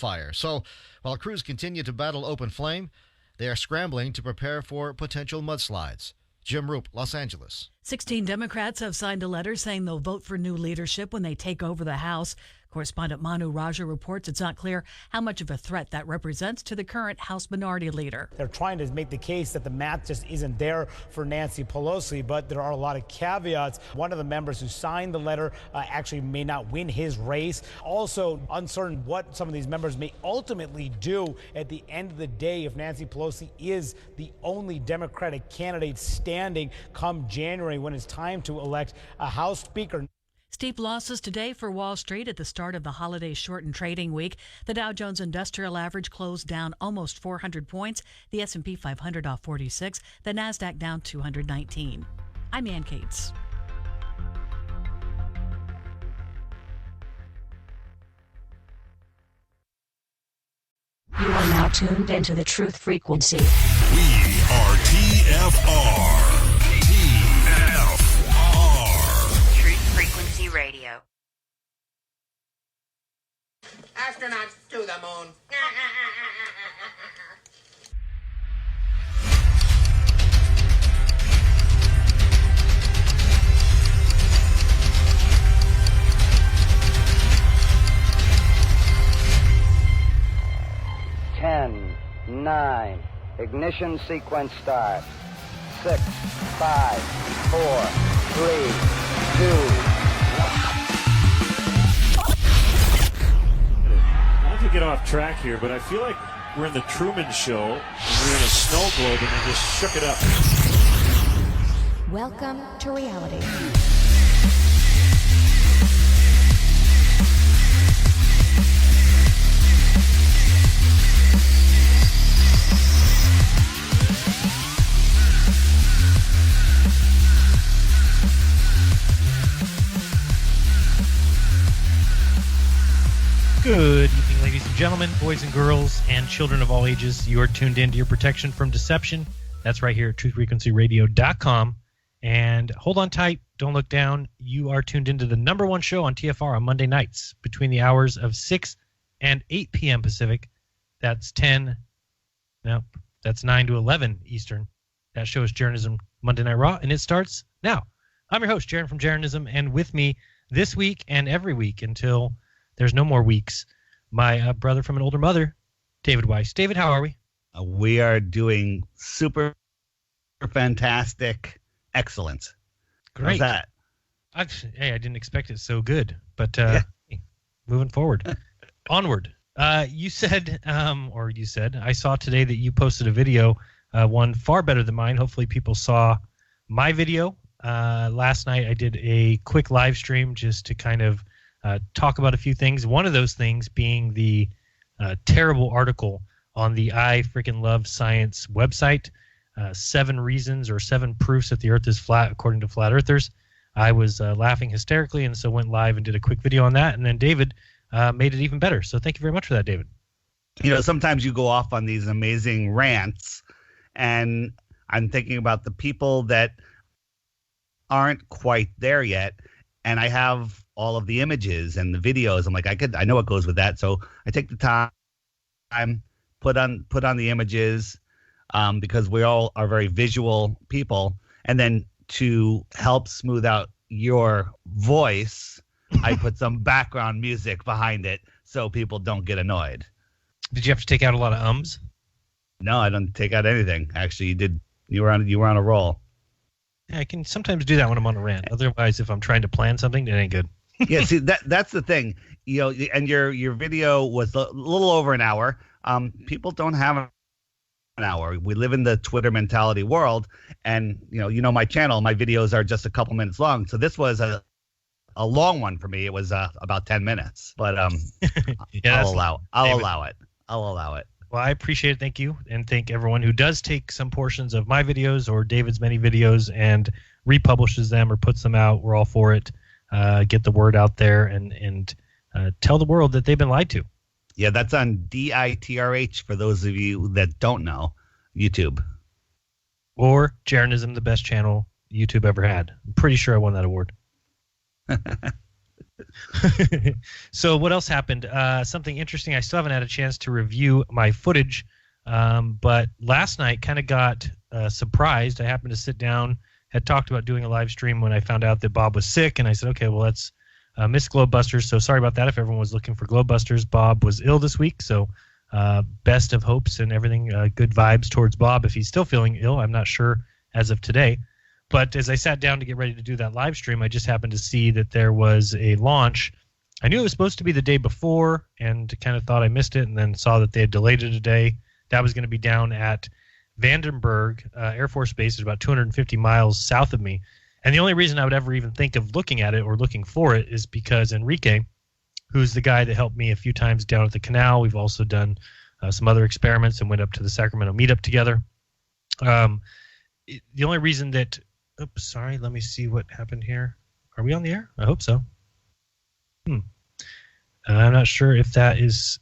fire. So while crews continue to battle open flame, they are scrambling to prepare for potential mudslides. Jim Roop, Los Angeles. 16 Democrats have signed a letter saying they'll vote for new leadership when they take over the House. Correspondent Manu Raja reports it's not clear how much of a threat that represents to the current House Minority Leader. They're trying to make the case that the math just isn't there for Nancy Pelosi, but there are a lot of caveats. One of the members who signed the letter actually may not win his race. Also uncertain what some of these members may ultimately do at the end of the day if Nancy Pelosi is the only Democratic candidate standing come January when it's time to elect a House Speaker. Steep losses today for Wall Street at the start of the holiday shortened trading week. The Dow Jones Industrial Average closed down almost 400 points. The S&P 500 off 46. The Nasdaq down 219. I'm Ann Cates. You are now tuned into the Truth Frequency. We are TFR. Radio. Astronauts to the moon. Ten, 9, ignition sequence start. 6, 5, 4, 3, 2. To get off track here, but I feel like we're in the Truman Show and we're in a snow globe and they just shook it up. Welcome to reality. Good evening, ladies and gentlemen, boys and girls, and children of all ages. You are tuned into your protection from deception. That's right here at truthfrequencyradio.com. And hold on tight. Don't look down. You are tuned into the number one show on TFR on Monday nights between the hours of 6 and 8 p.m. Pacific. That's 9 to 11 Eastern. That show is Jeranism Monday Night Raw, and it starts now. I'm your host, Jeran from Jeranism, and with me this week and every week until there's no more weeks, my brother from an older mother, David Weiss. David, how are we? We are doing super fantastic, excellent. Great. How's that? I didn't expect it so good, but hey, moving forward, onward. You said, I saw today that you posted a video, one far better than mine. Hopefully people saw my video. Last night I did a quick live stream just to kind of talk about a few things. One of those things being the terrible article on the I Freaking Love Science website, 7 reasons or 7 proofs that the Earth is flat according to flat earthers. I was laughing hysterically, and so went live and did a quick video on that. And then David made it even better. So thank you very much for that, David. You know, sometimes you go off on these amazing rants, and I'm thinking about the people that aren't quite there yet. And I have all of the images and the videos. I'm like, I know what goes with that. So I take the time, put on the images, because we all are very visual people. And then to help smooth out your voice, I put some background music behind it so people don't get annoyed. Did you have to take out a lot of ums? No, I don't take out anything. Actually, you were on a roll. Yeah, I can sometimes do that when I'm on a rant. Otherwise, if I'm trying to plan something, it ain't good. Yeah, see, that's the thing. You know, and your video was a little over an hour. People don't have an hour. We live in the Twitter mentality world, and you know my channel, my videos are just a couple minutes long. So this was a long one for me. It was about 10 minutes, but yeah, I'll allow it. Well, I appreciate it. Thank you. And thank everyone who does take some portions of my videos or David's many videos and republishes them or puts them out. We're all for it. Get the word out there and tell the world that they've been lied to. Yeah, that's on DITRH for those of you that don't know, YouTube. Or Jeranism, the best channel YouTube ever had. I'm pretty sure I won that award. So what else happened? Something interesting. I still haven't had a chance to review my footage, but last night kind of got surprised. I happened to sit down, had talked about doing a live stream when I found out that Bob was sick, and I said, okay, well, let's miss Globebusters. So sorry about that if everyone was looking for Globebusters. Bob was ill this week, so best of hopes and everything. Good vibes towards Bob if he's still feeling ill. I'm not sure as of today. But as I sat down to get ready to do that live stream, I just happened to see that there was a launch. I knew it was supposed to be the day before and kind of thought I missed it, and then saw that they had delayed it a day. That was going to be down at Vandenberg Air Force Base. It's about 250 miles south of me. And the only reason I would ever even think of looking at it or looking for it is because Enrique, who's the guy that helped me a few times down at the canal, we've also done some other experiments and went up to the Sacramento meetup together. The only reason that... Oops, sorry. Let me see what happened here. Are we on the air? I hope so. I'm not sure if that's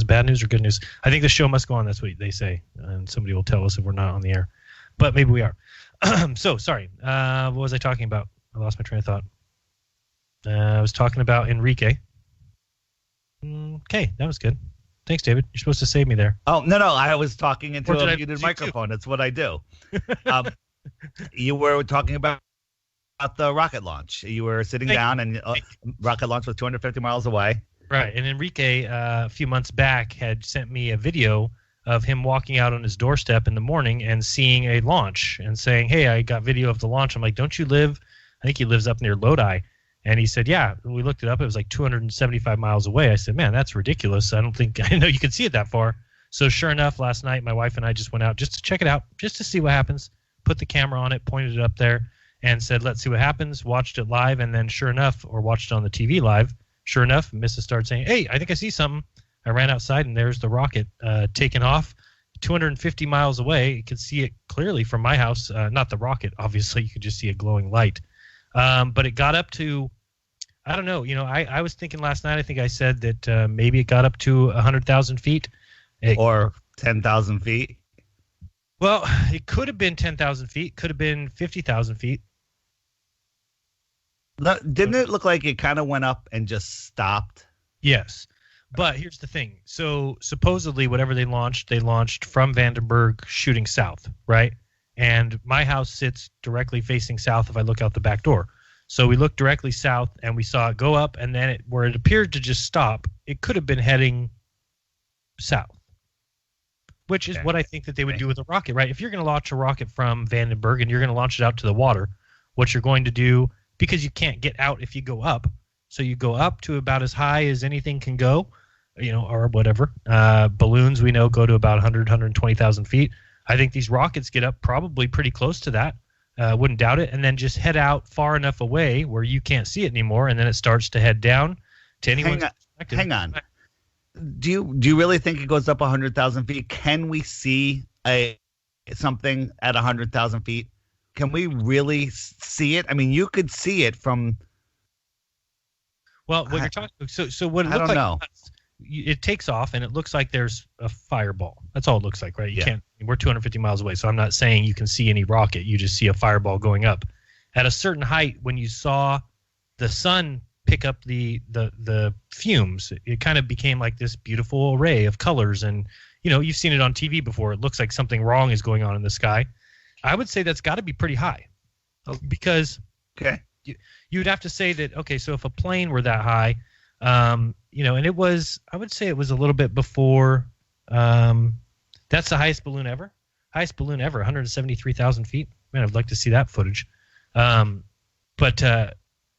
bad news or good news. I think the show must go on. That's what they say, and somebody will tell us if we're not on the air. But maybe we are. So sorry. What was I talking about? I lost my train of thought. I was talking about Enrique. Okay, that was good. Thanks, David. You're supposed to save me there. Oh no, I was talking into a muted microphone. That's what I do. You were talking about the rocket launch. You were sitting down, and rocket launch was 250 miles away. Right, and Enrique, a few months back, had sent me a video of him walking out on his doorstep in the morning and seeing a launch and saying, hey, I got video of the launch. I'm like, don't you live? I think he lives up near Lodi. And he said, yeah. And we looked it up. It was like 275 miles away. I said, man, that's ridiculous. I know you could see it that far. So sure enough, last night, my wife and I just went out just to check it out, just to see what happens. Put the camera on it, pointed it up there, and said, let's see what happens. Watched it live, and then sure enough, or watched it on the TV live, sure enough, Mrs. started saying, hey, I think I see something. I ran outside, and there's the rocket taking off 250 miles away. You could see it clearly from my house. Not the rocket, obviously. You could just see a glowing light. But it got up to, I don't know. I was thinking last night, I think I said that maybe it got up to 100,000 feet. Or 10,000 feet. Well, it could have been 10,000 feet. Could have been 50,000 feet. Didn't it look like it kind of went up and just stopped? Yes. But here's the thing. So supposedly whatever they launched from Vandenberg shooting south, right? And my house sits directly facing south if I look out the back door. So we looked directly south, and we saw it go up, and then where it appeared to just stop, it could have been heading south. Which is what I think that they would do with a rocket, right? If you're going to launch a rocket from Vandenberg and you're going to launch it out to the water, what you're going to do, because you can't get out if you go up, so you go up to about as high as anything can go, or whatever. Balloons, we know, go to about 100, 120,000 feet. I think these rockets get up probably pretty close to that. Wouldn't doubt it. And then just head out far enough away where you can't see it anymore, and then it starts to head down to anyone's perspective. Hang on. Do you really think it goes up 100,000 feet? Can we see something at 100,000 feet? Can we really see it? I mean, you could see it from. Well, what you're talking. So what it looks like? I don't know. It takes off, and it looks like there's a fireball. That's all it looks like, right? You can't. We're 250 miles away, so I'm not saying you can see any rocket. You just see a fireball going up. At a certain height, when you saw the sun pick up the fumes, it kind of became like this beautiful array of colors, and you've seen it on TV before. It looks like something wrong is going on in the sky. I would say that's got to be pretty high, because you'd have to say that, okay, so if a plane were that high, and it was, I would say it was a little bit before, that's the highest balloon ever, 173,000 feet. Man, I'd like to see that footage.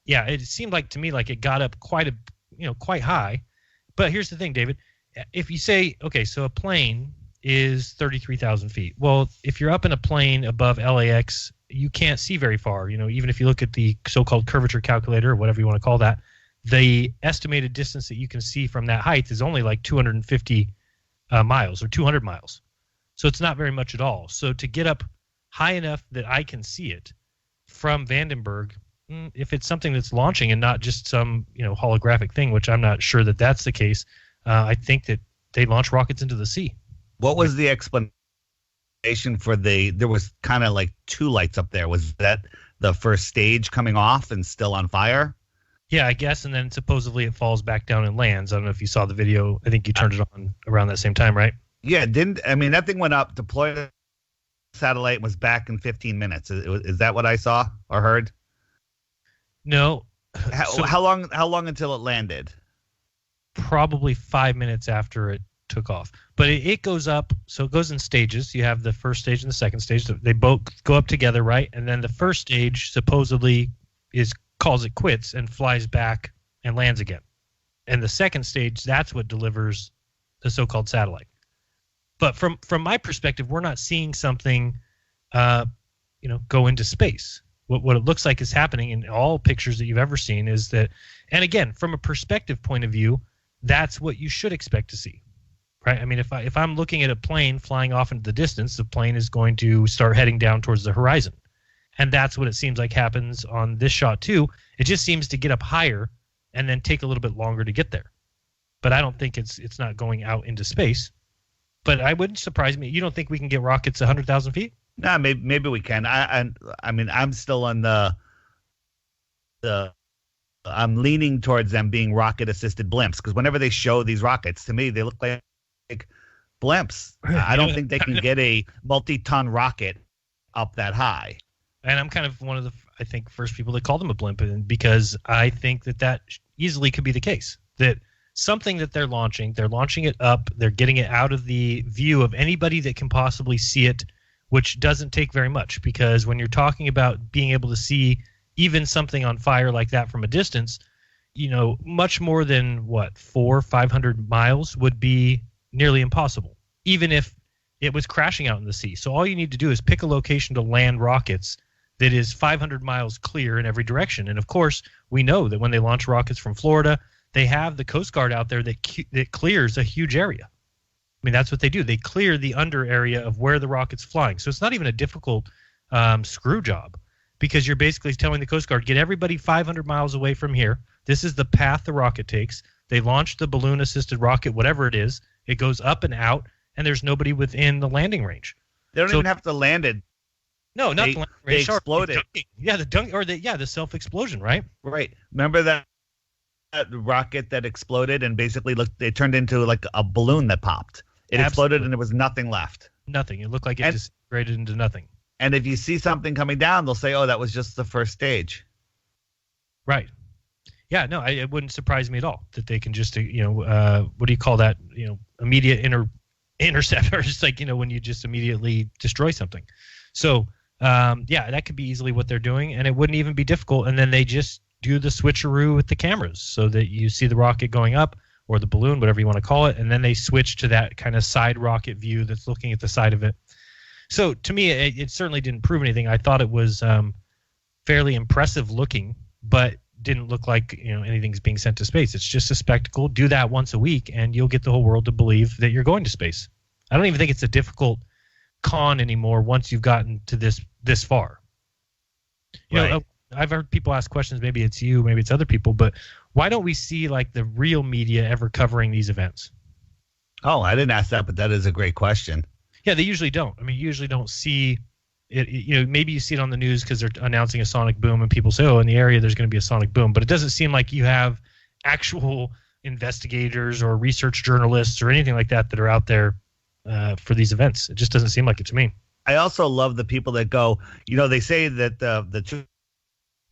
Yeah, it seemed like to me like it got up quite high. But here's the thing, David. If you say, okay, so a plane is 33,000 feet. Well, if you're up in a plane above LAX, you can't see very far. Even if you look at the so-called curvature calculator, or whatever you want to call that, the estimated distance that you can see from that height is only like 250 miles or 200 miles. So it's not very much at all. So to get up high enough that I can see it from Vandenberg, if it's something that's launching and not just some holographic thing, which I'm not sure that that's the case, I think that they launch rockets into the sea. What was the explanation for there was kind of like two lights up there? Was that the first stage coming off and still on fire? Yeah, I guess, and then supposedly it falls back down and lands. I don't know if you saw the video. I think you turned it on around that same time, right? Yeah, that thing went up, deployed the satellite, and was back in 15 minutes. Is that what I saw or heard? No. How long until it landed? Probably 5 minutes after it took off. But it goes up, so it goes in stages. You have the first stage and the second stage. They both go up together, right? And then the first stage supposedly calls it quits and flies back and lands again. And the second stage, that's what delivers the so-called satellite. But from my perspective, we're not seeing something, go into space. What it looks like is happening in all pictures that you've ever seen is that, and again, from a perspective point of view, that's what you should expect to see, right? I mean, if I'm looking at a plane flying off into the distance, the plane is going to start heading down towards the horizon. And that's what it seems like happens on this shot too. It just seems to get up higher and then take a little bit longer to get there. But I don't think it's not going out into space. But I wouldn't surprise me. You don't think we can get rockets 100,000 feet? No, maybe we can. I mean, I'm still on the I'm leaning towards them being rocket-assisted blimps, because whenever they show these rockets, to me, they look like blimps. I don't think they can get a multi-ton rocket up that high. And I'm kind of one of the, I think, first people that call them a blimp, because I think that easily could be the case. That something that they're launching it up, they're getting it out of the view of anybody that can possibly see it, which doesn't take very much, because when you're talking about being able to see even something on fire like that from a distance, much more than 400-500 miles would be nearly impossible, even if it was crashing out in the sea. So all you need to do is pick a location to land rockets that is 500 miles clear in every direction. And of course, we know that when they launch rockets from Florida, they have the Coast Guard out there that clears a huge area. I mean, that's what they do. They clear the under area of where the rocket's flying. So it's not even a difficult screw job, because you're basically telling the Coast Guard, get everybody 500 miles away from here. This is the path the rocket takes. They launch the balloon-assisted rocket, whatever it is. It goes up and out, and there's nobody within the landing range. They don't even have to land it. No, not the landing range. They explode it. Yeah, the self-explosion, right? Right. Remember that rocket that exploded and basically it turned into like a balloon that popped. It exploded and there was nothing left. Nothing. It looked like it disintegrated into nothing. And if you see something coming down, they'll say, "Oh, that was just the first stage." Right. Yeah. No, it wouldn't surprise me at all that they can just, what do you call that? Immediate intercept, or just like, when you just immediately destroy something. So, that could be easily what they're doing, and it wouldn't even be difficult. And then they just do the switcheroo with the cameras so that you see the rocket going up, or the balloon, whatever you want to call it, and then they switch to that kind of side rocket view that's looking at the side of it. So to me, it certainly didn't prove anything. I thought it was fairly impressive looking, but didn't look like anything's being sent to space. It's just a spectacle. Do that once a week, and you'll get the whole world to believe that you're going to space. I don't even think it's a difficult con anymore once you've gotten to this far. I've heard people ask questions. Maybe it's you, maybe it's other people, but why don't we see like the real media ever covering these events? Oh, I didn't ask that, but that is a great question. Yeah, they usually don't. I mean, you usually don't see it. Maybe you see it on the news because they're announcing a sonic boom, and people say, "Oh, in the area there's going to be a sonic boom," but it doesn't seem like you have actual investigators or research journalists or anything like that are out there for these events. It just doesn't seem like it to me. I also love the people that go, they say that the two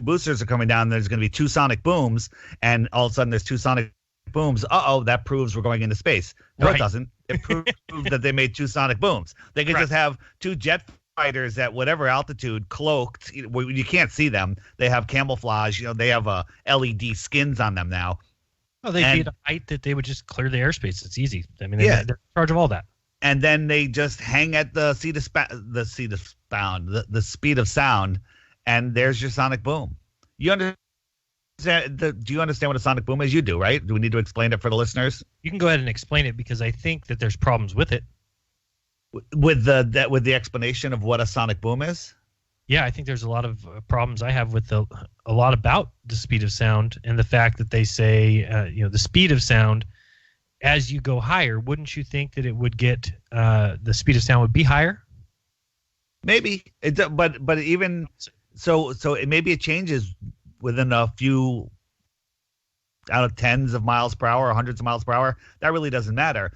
boosters are coming down. There's going to be two sonic booms, and all of a sudden there's two sonic booms. That proves we're going into space. No, It doesn't. It proves that they made two sonic booms. They could just have two jet fighters at whatever altitude, cloaked. You can't see them. They have camouflage. They have LED skins on them now. Oh, they'd be at a height that they would just clear the airspace. It's easy. I mean, they're in charge of all that. And then they just hang at the speed of sound, and there's your sonic boom. You understand? Do you understand what a sonic boom is? You do, right? Do we need to explain it for the listeners? You can go ahead and explain it, because I think that there's problems with it. With the explanation of what a sonic boom is? Yeah, I think there's a lot of problems I have with a lot about the speed of sound, and the fact that they say, the speed of sound, as you go higher, wouldn't you think that it would get the speed of sound would be higher? Maybe but even so maybe it changes within a few out of tens of miles per hour or hundreds of miles per hour, that really doesn't matter.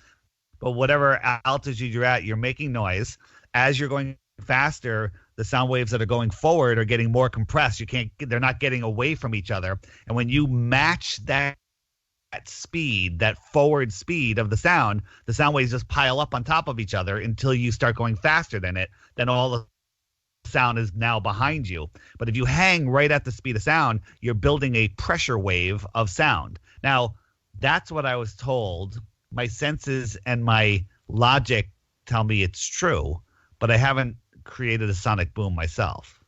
But whatever altitude you're at, you're making noise. As you're going faster, the sound waves that are going forward are getting more compressed. They're not getting away from each other. And when you match that speed, that forward speed of the sound waves just pile up on top of each other until you start going faster than it. Then all the sound is now behind you. But if you hang right at the speed of sound, you're building a pressure wave of sound. Now, that's what I was told. My senses and my logic tell me it's true, but I haven't created a sonic boom myself.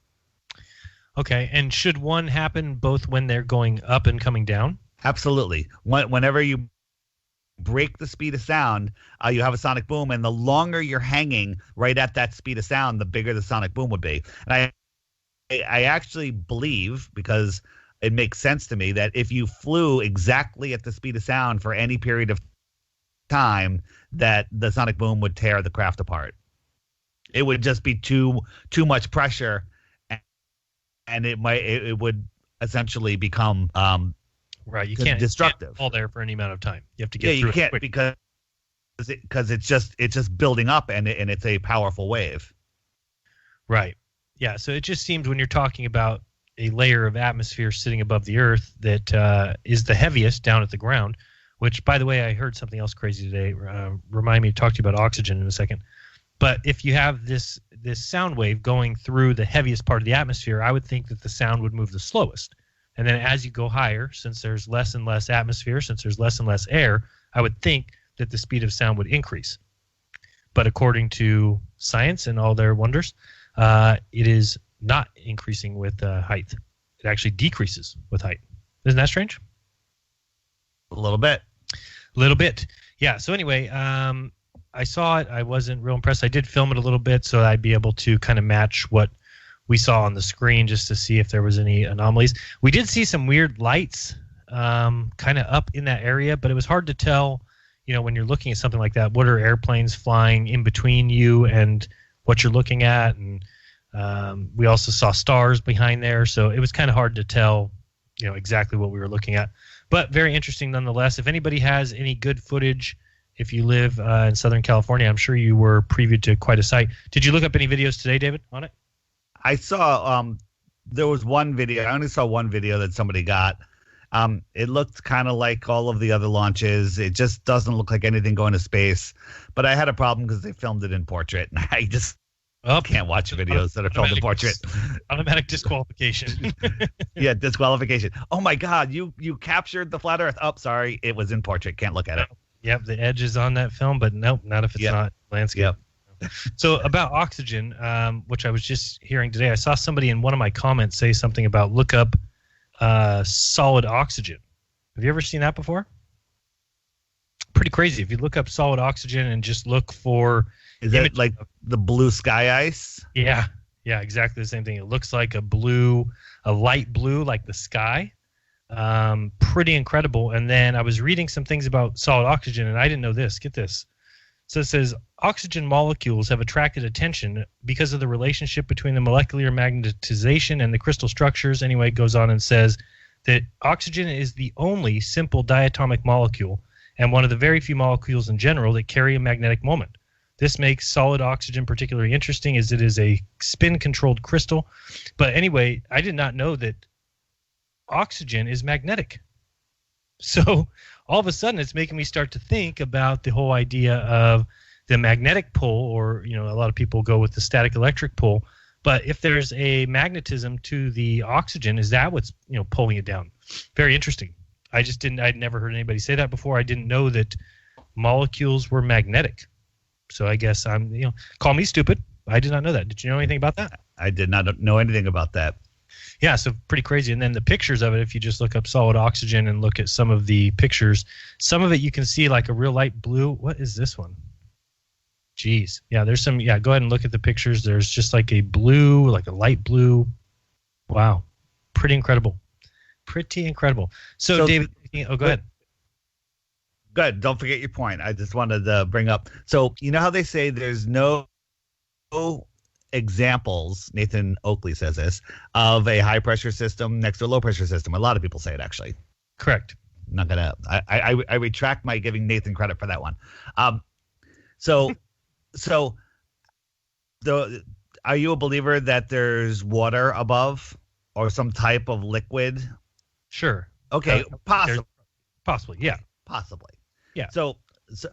Okay, and should one happen both when they're going up and coming down? Absolutely. Whenever you break the speed of sound, you have a sonic boom, and the longer you're hanging right at that speed of sound, the bigger the sonic boom would be. And I actually believe, because it makes sense to me, that if you flew exactly at the speed of sound for any period of time, that the sonic boom would tear the craft apart. It would just be too much pressure, and it would essentially become right. You can't destructive. All there for any amount of time. You have to get through you can't it because it's just building up, and it's a powerful wave. Right. Yeah. So it just seems when you're talking about a layer of atmosphere sitting above the Earth that is the heaviest down at the ground. Which, by the way, I heard something else crazy today. Remind me to talk to you about oxygen in a second. But if you have this sound wave going through the heaviest part of the atmosphere, I would think that the sound would move the slowest. And then as you go higher, since there's less and less atmosphere, since there's less and less air, I would think that the speed of sound would increase. But according to science and all their wonders, it is not increasing with height. It actually decreases with height. Isn't that strange? A little bit. Yeah. So anyway, I saw it. I wasn't real impressed. I did film it a little bit so I'd be able to kind of match what we saw on the screen just to see if there was any anomalies. We did see some weird lights kind of up in that area, but it was hard to tell, when you're looking at something like that, what are airplanes flying in between you and what you're looking at. And we also saw stars behind there. So it was kind of hard to tell, exactly what we were looking at. But very interesting nonetheless. If anybody has any good footage, if you live in Southern California, I'm sure you were previewed to quite a sight. Did you look up any videos today, David, on it? I saw there was one video. I only saw one video that somebody got. It looked kind of like all of the other launches. It just doesn't look like anything going to space. But I had a problem because they filmed it in portrait, and I just can't watch videos that are filmed in portrait. Automatic disqualification. Yeah, disqualification. Oh my God, you captured the flat Earth. Oh, sorry, it was in portrait. Can't look at it. Yep, the edge is on that film, but nope, not if it's not landscape. Yep. So about oxygen, which I was just hearing today, I saw somebody in one of my comments say something about look up solid oxygen. Have you ever seen that before? Pretty crazy. If you look up solid oxygen and just look for... Is that like the blue sky ice? Yeah, exactly the same thing. It looks like a light blue, like the sky. Pretty incredible. And then I was reading some things about solid oxygen, and I didn't know this. Get this. So it says oxygen molecules have attracted attention because of the relationship between the molecular magnetization and the crystal structures. Anyway, it goes on and says that oxygen is the only simple diatomic molecule and one of the very few molecules in general that carry a magnetic moment. This makes solid oxygen particularly interesting as it is a spin-controlled crystal. But anyway, I did not know that oxygen is magnetic. So all of a sudden it's making me start to think about the whole idea of the magnetic pole, or a lot of people go with the static electric pole. But if there's a magnetism to the oxygen, is that what's pulling it down? Very interesting. I'd never heard anybody say that before. I didn't know that molecules were magnetic. So I guess I'm, call me stupid. I did not know that. Did you know anything about that? I did not know anything about that. Yeah, so pretty crazy. And then the pictures of it, if you just look up solid oxygen and look at some of the pictures, some of it you can see like a real light blue. What is this one? Jeez. Yeah, there's some. Yeah, go ahead and look at the pictures. There's just like a blue, like a light blue. Wow. Pretty incredible. So David, go ahead. Good. Don't forget your point. I just wanted to bring up. So you know how they say there's no examples, Nathan Oakley says this, of a high pressure system next to a low pressure system. A lot of people say it, actually. Correct. I'm not gonna. I retract my giving Nathan credit for that one. So are you a believer that there's water above or some type of liquid? Sure. Okay, possibly, yeah. Possibly. Yeah. So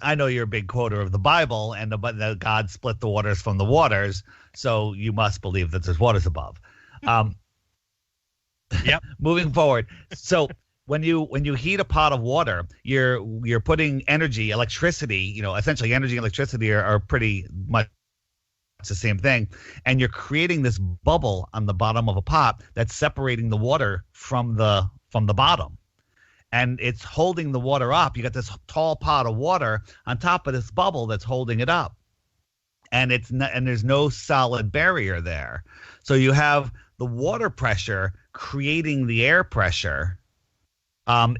I know you're a big quoter of the Bible, and the God split the waters from the waters, so you must believe that there's waters above. Yep. Moving forward, so when you heat a pot of water, you're putting energy, electricity. Essentially, energy and electricity are pretty much the same thing, and you're creating this bubble on the bottom of a pot that's separating the water from the bottom. And it's holding the water up. You got this tall pot of water on top of this bubble that's holding it up, and there's no solid barrier there. So you have the water pressure creating the air pressure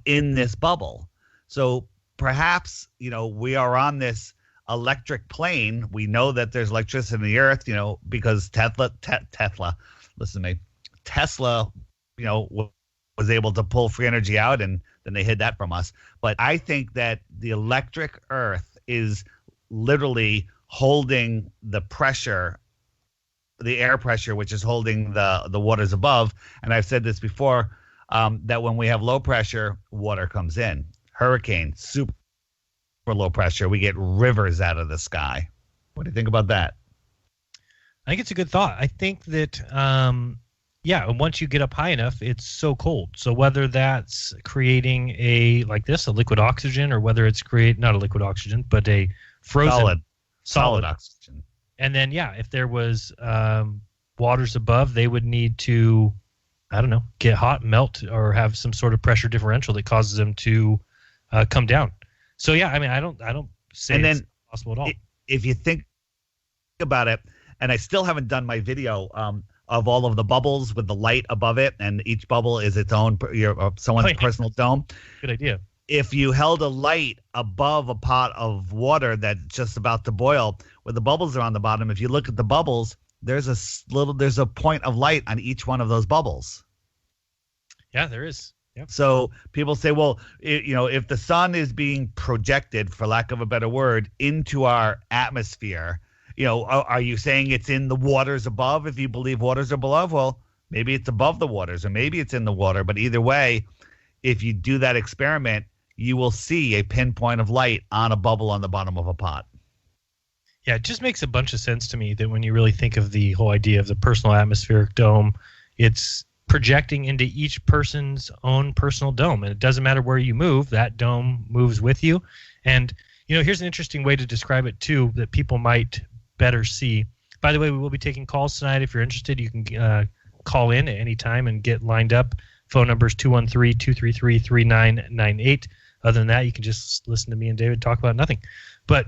in this bubble. So perhaps we are on this electric plane. We know that there's electricity in the earth, because Tesla, listen to me, Tesla, was able to pull free energy out, and then they hid that from us. But I think that the electric earth is literally holding the pressure, the air pressure, which is holding the waters above. And I've said this before, that when we have low pressure, water comes in. Hurricane, super low pressure, we get rivers out of the sky. What do you think about that? I think it's a good thought. I think that once you get up high enough, it's so cold. So whether that's creating a liquid oxygen, or whether it's not a liquid oxygen, but a frozen solid oxygen. And then, if there was waters above, they would need to, I don't know, get hot, melt, or have some sort of pressure differential that causes them to come down. So I don't say it's possible at all. If you think about it, and I still haven't done my video of all of the bubbles with the light above it, and each bubble is its own someone's personal dome. Good idea. If you held a light above a pot of water that's just about to boil, where the bubbles are on the bottom, if you look at the bubbles, there's a point of light on each one of those bubbles. Yeah, there is. Yep. So people say, well, if the sun is being projected, for lack of a better word, into our atmosphere, are you saying it's in the waters above? If you believe waters are below, well, maybe it's above the waters, or maybe it's in the water. But either way, if you do that experiment, you will see a pinpoint of light on a bubble on the bottom of a pot. Yeah, it just makes a bunch of sense to me that when you really think of the whole idea of the personal atmospheric dome, it's projecting into each person's own personal dome. And it doesn't matter where you move, that dome moves with you. And, here's an interesting way to describe it, too, that people might better see. By the way, we will be taking calls tonight. If you're interested, you can call in at any time and get lined up. Phone number is 213-233-3998. Other than that, you can just listen to me and David talk about nothing. But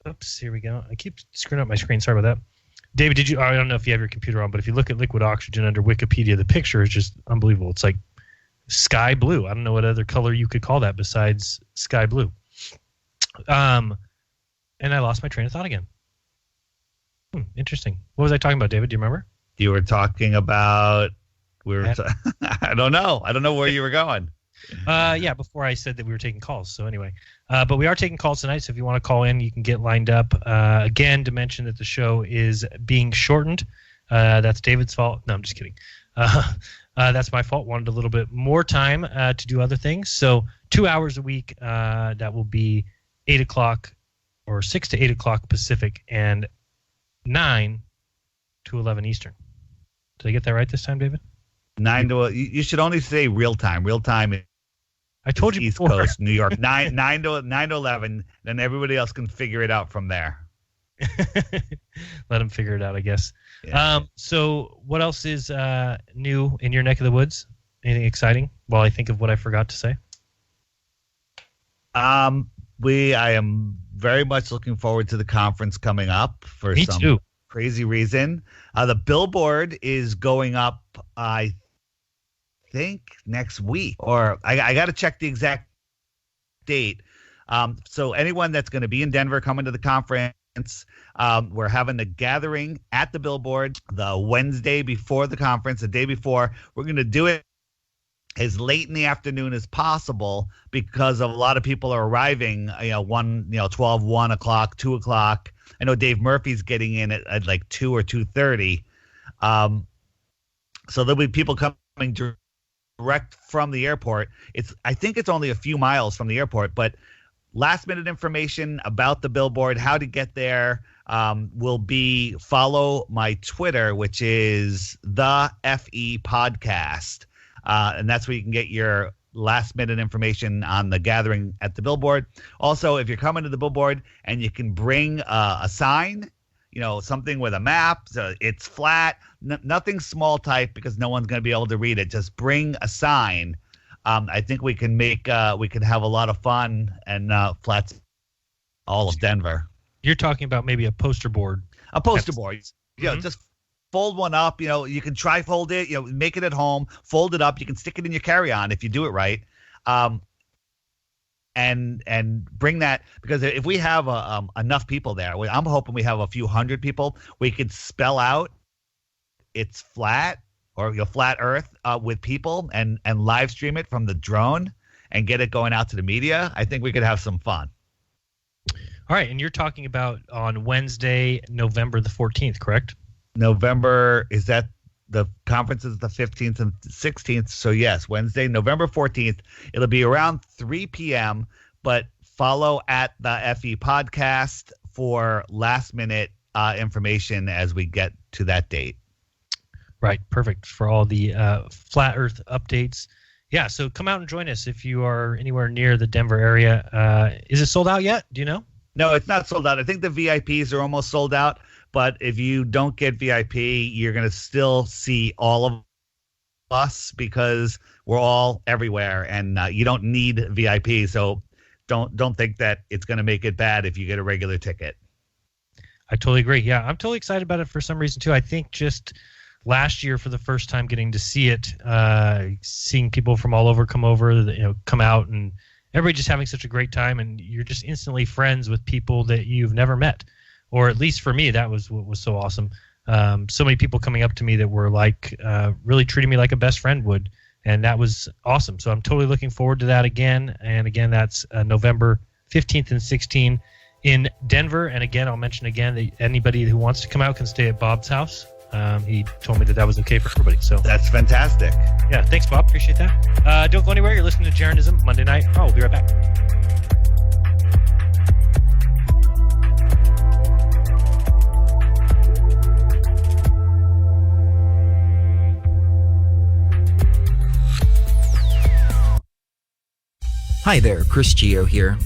oops, here we go. I keep screwing up my screen. Sorry about that. David, I don't know if you have your computer on, but if you look at liquid oxygen under Wikipedia, the picture is just unbelievable. It's like sky blue. I don't know what other color you could call that besides sky blue. And I lost my train of thought again. Interesting. What was I talking about, David? Do you remember? You were talking about I don't know. I don't know where you were going. Before I said that we were taking calls. So anyway, but we are taking calls tonight. So if you want to call in, you can get lined up. Again, to mention that the show is being shortened. That's David's fault. No, I'm just kidding. That's my fault. Wanted a little bit more time to do other things. So 2 hours a week. That will be 8 o'clock or 6 to 8 o'clock Pacific and 9 to 11 Eastern. Did I get that right this time, David? 9 to you should only say real time. Real time. I told you East before. Coast, New York. 9 to 11. Then everybody else can figure it out from there. Let them figure it out, I guess. Yeah. So what else is new in your neck of the woods? Anything exciting? While I think of what I forgot to say. I am very much looking forward to the conference coming up for Me some too. crazy reason. The billboard is going up, I think, next week, or I got to check the exact date. So anyone that's going to be in Denver coming to the conference, we're having a gathering at the billboard the Wednesday before the conference, the day before. We're going to do it as late in the afternoon as possible, because a lot of people are arriving, 12, 1 o'clock, 2 o'clock. I know Dave Murphy's getting in at like 2 or 2:30. So there'll be people coming direct from the airport. I think it's only a few miles from the airport, but last minute information about the billboard, how to get there, will be follow my Twitter, which is the FE Podcast. And that's where you can get your last minute information on the gathering at the billboard. Also, if you're coming to the billboard and you can bring a sign, something with a map, so it's flat, nothing small type, because no one's going to be able to read it. Just bring a sign. I think we can have a lot of fun and flats all of Denver. You're talking about maybe a poster board. A poster board. Just fold one up. You can tri-fold it. Make it at home. Fold it up. You can stick it in your carry-on if you do it right. And bring that, because if we have enough people there, I'm hoping we have a few hundred people. We could spell out it's flat, or flat Earth, with people, and live stream it from the drone and get it going out to the media. I think we could have some fun. All right, and you're talking about on Wednesday, November the 14th, correct? Is that the conference is the 15th and 16th? So yes, Wednesday, November 14th. It'll be around 3 p.m., but follow at the FE Podcast for last minute information as we get to that date. Right, perfect, for all the Flat Earth updates. Yeah, so come out and join us if you are anywhere near the Denver area. Is it sold out yet? Do you know? No, it's not sold out. I think the VIPs are almost sold out, but if you don't get VIP, you're going to still see all of us, because we're all everywhere, and you don't need VIP, so don't think that it's going to make it bad if you get a regular ticket. I totally agree. Yeah, I'm totally excited about it for some reason, too. I think just last year, for the first time, getting to see it, seeing people from all over come out, and everybody just having such a great time, and you're just instantly friends with people that you've never met, or at least for me, that was what was so awesome. So many people coming up to me that were like really treating me like a best friend would, and that was awesome. So I'm totally looking forward to that again. And again, that's November 15th and 16th in Denver. And again, I'll mention again that anybody who wants to come out can stay at Bob's house. He told me that was okay for everybody. So that's fantastic. Yeah, thanks, Bob. Appreciate that. Don't go anywhere. You're listening to Jeranism Monday Night Raw. We'll be right back. Hi there, Chris Gio here.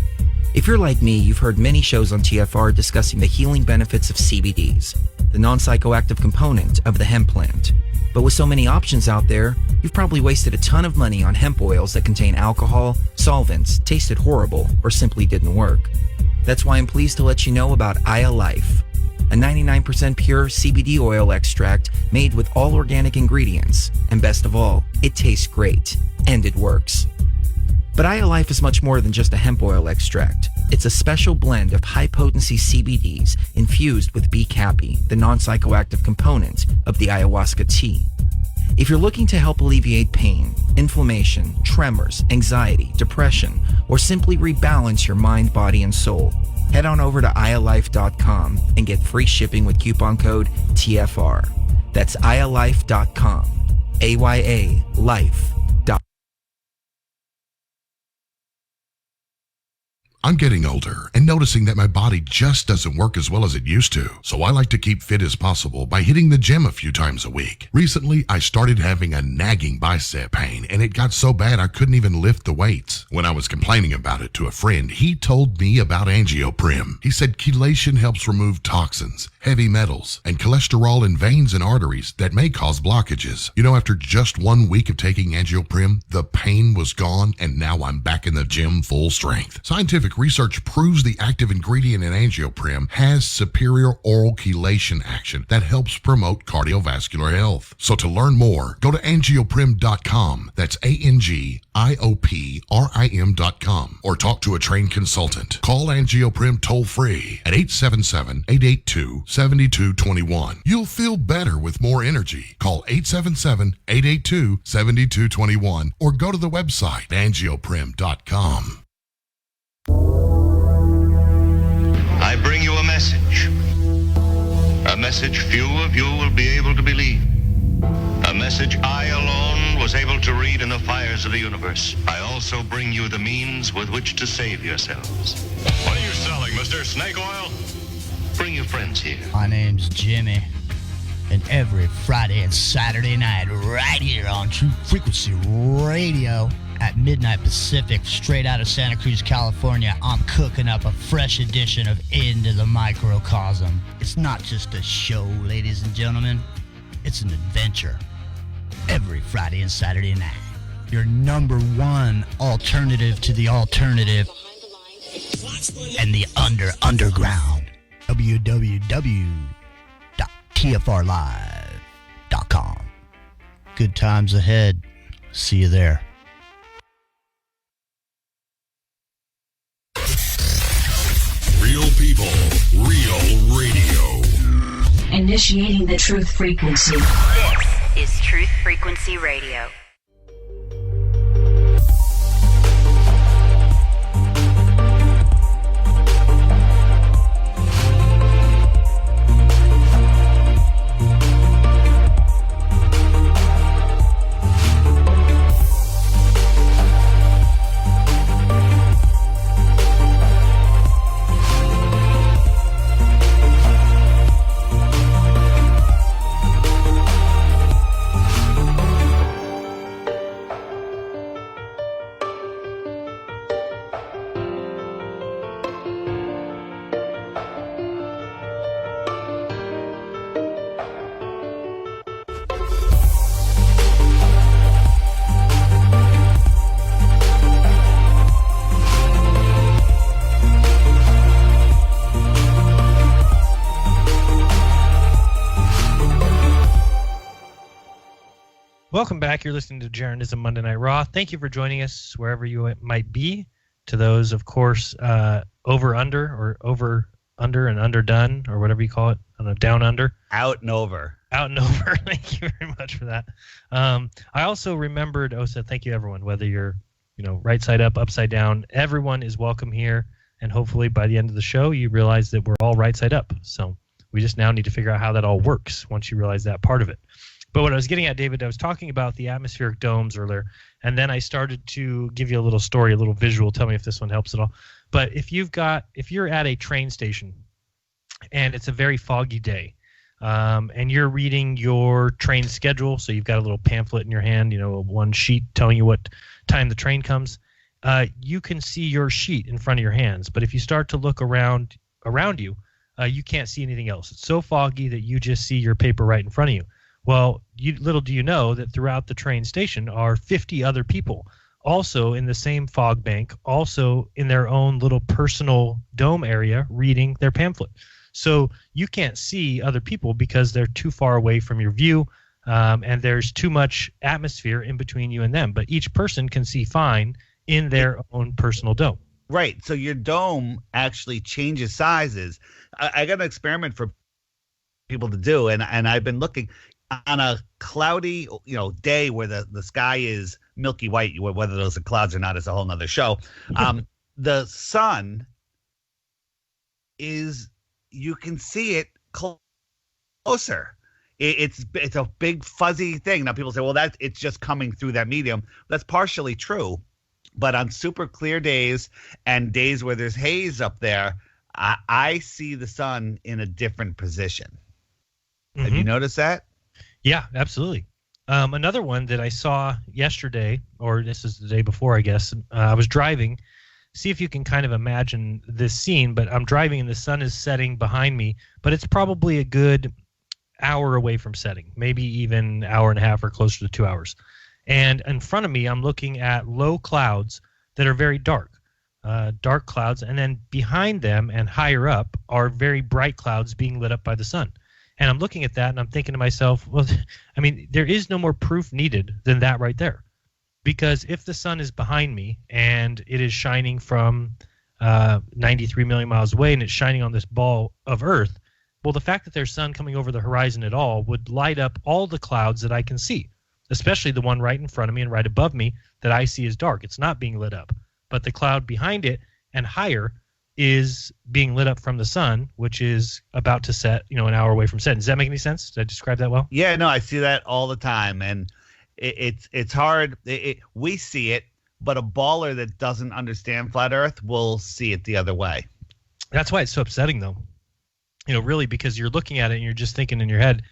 If you're like me, you've heard many shows on TFR discussing the healing benefits of CBDs, the non-psychoactive component of the hemp plant. But with so many options out there, you've probably wasted a ton of money on hemp oils that contain alcohol, solvents, tasted horrible, or simply didn't work. That's why I'm pleased to let you know about Aya Life, a 99% pure CBD oil extract made with all organic ingredients. And best of all, it tastes great, and it works. But Aya Life is much more than just a hemp oil extract. It's a special blend of high-potency CBDs infused with B-Cappy, the non-psychoactive component of the ayahuasca tea. If you're looking to help alleviate pain, inflammation, tremors, anxiety, depression, or simply rebalance your mind, body, and soul, head on over to ayalife.com and get free shipping with coupon code TFR. That's ayalife.com. AYA Life. I'm getting older and noticing that my body just doesn't work as well as it used to. So I like to keep fit as possible by hitting the gym a few times a week. Recently, I started having a nagging bicep pain, and it got so bad I couldn't even lift the weights. When I was complaining about it to a friend, he told me about angioprim. He said chelation helps remove toxins, heavy metals, and cholesterol in veins and arteries that may cause blockages. After just 1 week of taking angioprim, the pain was gone, and now I'm back in the gym full strength. Scientific Scientific research proves the active ingredient in angioprim has superior oral chelation action that helps promote cardiovascular health. So to learn more, go to angioprim.com. That's ANGIOPRIM.com, or talk to a trained consultant. Call Angioprim toll-free at 877-882-7221. You'll feel better with more energy. Call 877-882-7221 or go to the website angioprim.com. I bring you a message few of you will be able to believe, a message I alone was able to read in the fires of the universe. I also bring you the means with which to save yourselves. What are you selling, mister? Snake oil? Bring your friends here. My name's Jimmy, and every Friday and Saturday night, right here on True Frequency Radio at midnight Pacific, straight out of Santa Cruz, California, I'm cooking up a fresh edition of Into the Microcosm. It's not just a show, ladies and gentlemen. It's an adventure. Every Friday and Saturday night. Your number one alternative to the alternative and the underground. www.tfrlive.com. Good times ahead. See you there. Real people, real radio. Initiating the truth frequency. This is Truth Frequency Radio. Welcome back. You're listening to Jeranism Monday Night Raw. Thank you for joining us wherever you might be. To those, of course, over under and underdone, or whatever you call it, I don't know, down under. Out and over. Thank you very much for that. I also remembered, said thank you everyone, whether you're, right side up, upside down, everyone is welcome here. And hopefully by the end of the show, you realize that we're all right side up. So we just now need to figure out how that all works once you realize that part of it. But what I was getting at, David, I was talking about the atmospheric domes earlier, and then I started to give you a little story, a little visual. Tell me if this one helps at all. But if you're at a train station and it's a very foggy day, and you're reading your train schedule, so you've got a little pamphlet in your hand, one sheet telling you what time the train comes, you can see your sheet in front of your hands. But if you start to look around you, you can't see anything else. It's so foggy that you just see your paper right in front of you. Well, little do you know that throughout the train station are 50 other people, also in the same fog bank, also in their own little personal dome area reading their pamphlet. So you can't see other people because they're too far away from your view, and there's too much atmosphere in between you and them. But each person can see fine in their own personal dome. Right. So your dome actually changes sizes. I got an experiment for people to do, and I've been looking – on a cloudy, day where the sky is milky white, whether those are clouds or not is a whole nother show. The sun is, you can see it closer. It's a big fuzzy thing. Now people say, well, it's just coming through that medium. That's partially true, but on super clear days and days where there's haze up there, I see the sun in a different position. Mm-hmm. Have you noticed that? Yeah, absolutely. Another one that I saw yesterday, or this is the day before, I guess, I was driving. See if you can kind of imagine this scene, but I'm driving and the sun is setting behind me, but it's probably a good hour away from setting, maybe even hour and a half or closer to 2 hours. And in front of me, I'm looking at low clouds that are very dark. dark clouds, and then behind them and higher up are very bright clouds being lit up by the sun. And I'm looking at that and I'm thinking to myself, well, I mean, there is no more proof needed than that right there. Because if the sun is behind me and it is shining from 93 million miles away and it's shining on this ball of Earth, well, the fact that there's sun coming over the horizon at all would light up all the clouds that I can see, especially the one right in front of me and right above me that I see as dark. It's not being lit up. But the cloud behind it and higher is being lit up from the sun, which is about to set, an hour away from setting. Does that make any sense? Did I describe that well? Yeah, no, I see that all the time. And it's hard. We see it, but a baller that doesn't understand flat Earth will see it the other way. That's why it's so upsetting, though. Really, because you're looking at it and you're just thinking in your head,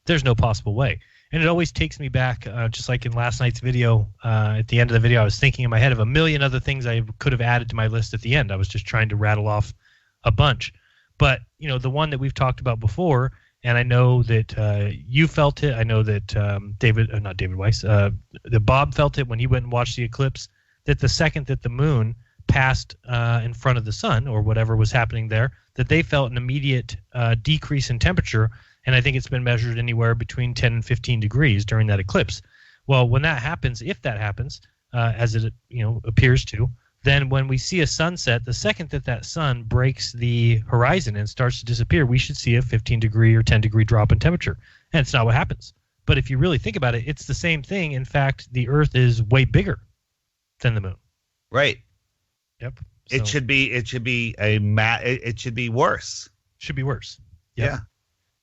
there's no possible way. And it always takes me back, just like in last night's video, at the end of the video, I was thinking in my head of a million other things I could have added to my list at the end. I was just trying to rattle off a bunch. But, the one that we've talked about before, and I know that you felt it. I know that not David Weiss, that Bob felt it when he went and watched the eclipse, that the second that the moon passed in front of the sun or whatever was happening there, that they felt an immediate decrease in temperature. And I think it's been measured anywhere between 10 and 15 degrees during that eclipse. Well, when that happens, if that happens, as it appears to, then when we see a sunset, the second that that sun breaks the horizon and starts to disappear, we should see a 15-degree or 10-degree drop in temperature. And it's not what happens. But if you really think about it, it's the same thing. In fact, the Earth is way bigger than the moon. Right. Yep. It should be worse. Should be worse. Yep. Yeah.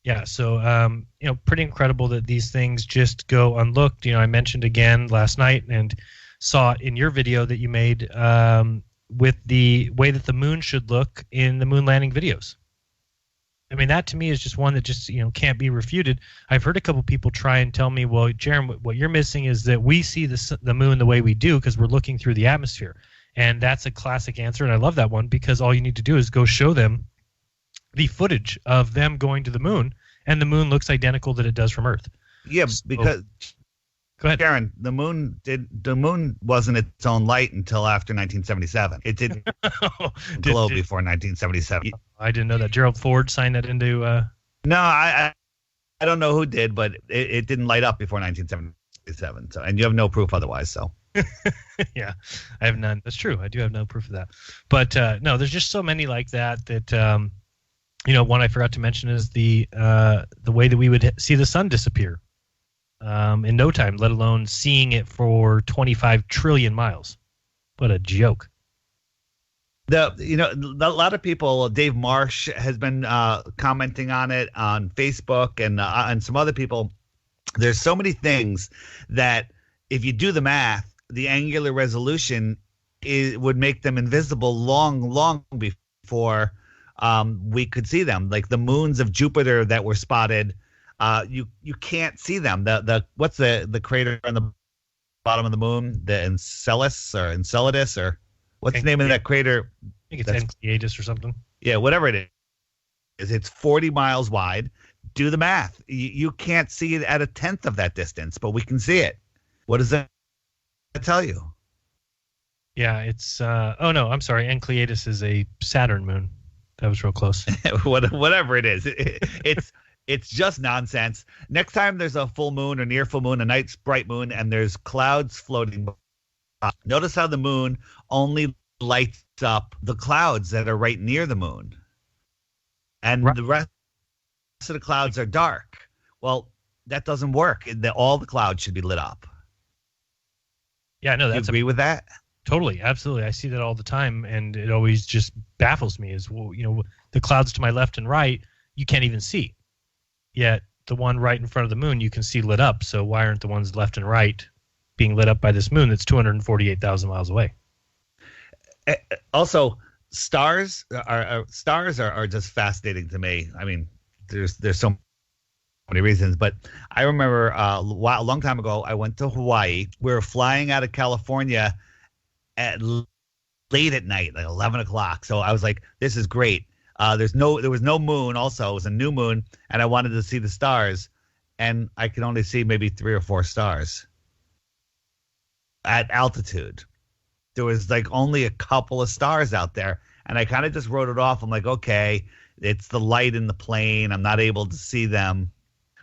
Yeah, so pretty incredible that these things just go unlooked. I mentioned again last night and saw in your video that you made with the way that the moon should look in the moon landing videos. I mean, that to me is just one that just can't be refuted. I've heard a couple people try and tell me, well, Jeran, what you're missing is that we see the moon the way we do because we're looking through the atmosphere, and that's a classic answer, and I love that one because all you need to do is go show them the footage of them going to the moon, and the moon looks identical that it does from Earth. Yeah, because go ahead, Jeran, the moon wasn't its own light until after 1977. It didn't glow before 1977. I didn't know that. Gerald Ford signed that into. No, I don't know who did, but it didn't light up before 1977. So, and you have no proof otherwise. So. Yeah, I have none. That's true. I do have no proof of that. But no, there's just so many like that. One I forgot to mention is the way that we would see the sun disappear in no time, let alone seeing it for 25 trillion miles. What a joke. A lot of people, Dave Marsh has been commenting on it on Facebook and some other people. There's so many things that if you do the math, the angular resolution would make them invisible long before we could see them. Like the moons of Jupiter that were spotted, you can't see them. What's the crater on the bottom of the moon? The Enceladus or what's the name of that crater? I think it's Enceladus or something. Yeah, whatever it is. It's 40 miles wide. Do the math. You can't see it at a tenth of that distance, but we can see it. What does that tell you? Yeah, it's oh no, I'm sorry. Enceladus is a Saturn moon. That was real close. Whatever it is, it's just nonsense. Next time there's a full moon or near full moon, a night's bright moon, and there's clouds floating, notice how the moon only lights up the clouds that are right near the moon, and the rest of the clouds are dark. Well, that doesn't work. All the clouds should be lit up. Yeah, no, that's you agree with that? Totally, absolutely. I see that all the time, and it always just baffles me. Is the clouds to my left and right, you can't even see. Yet the one right in front of the moon, you can see lit up. So why aren't the ones left and right being lit up by this moon that's 248,000 miles away? Also, stars are just fascinating to me. I mean, there's so many reasons, but I remember a long time ago, I went to Hawaii. We were flying out of California at late at night, like 11 o'clock. So I was like, this is great. There was no moon. Also, it was a new moon, and I wanted to see the stars, and I could only see maybe 3 or 4 stars at altitude. there was like only a couple of stars out there. And I kind of just wrote it off. I'm like, okay, it's the light in the plane. I'm not able to see them.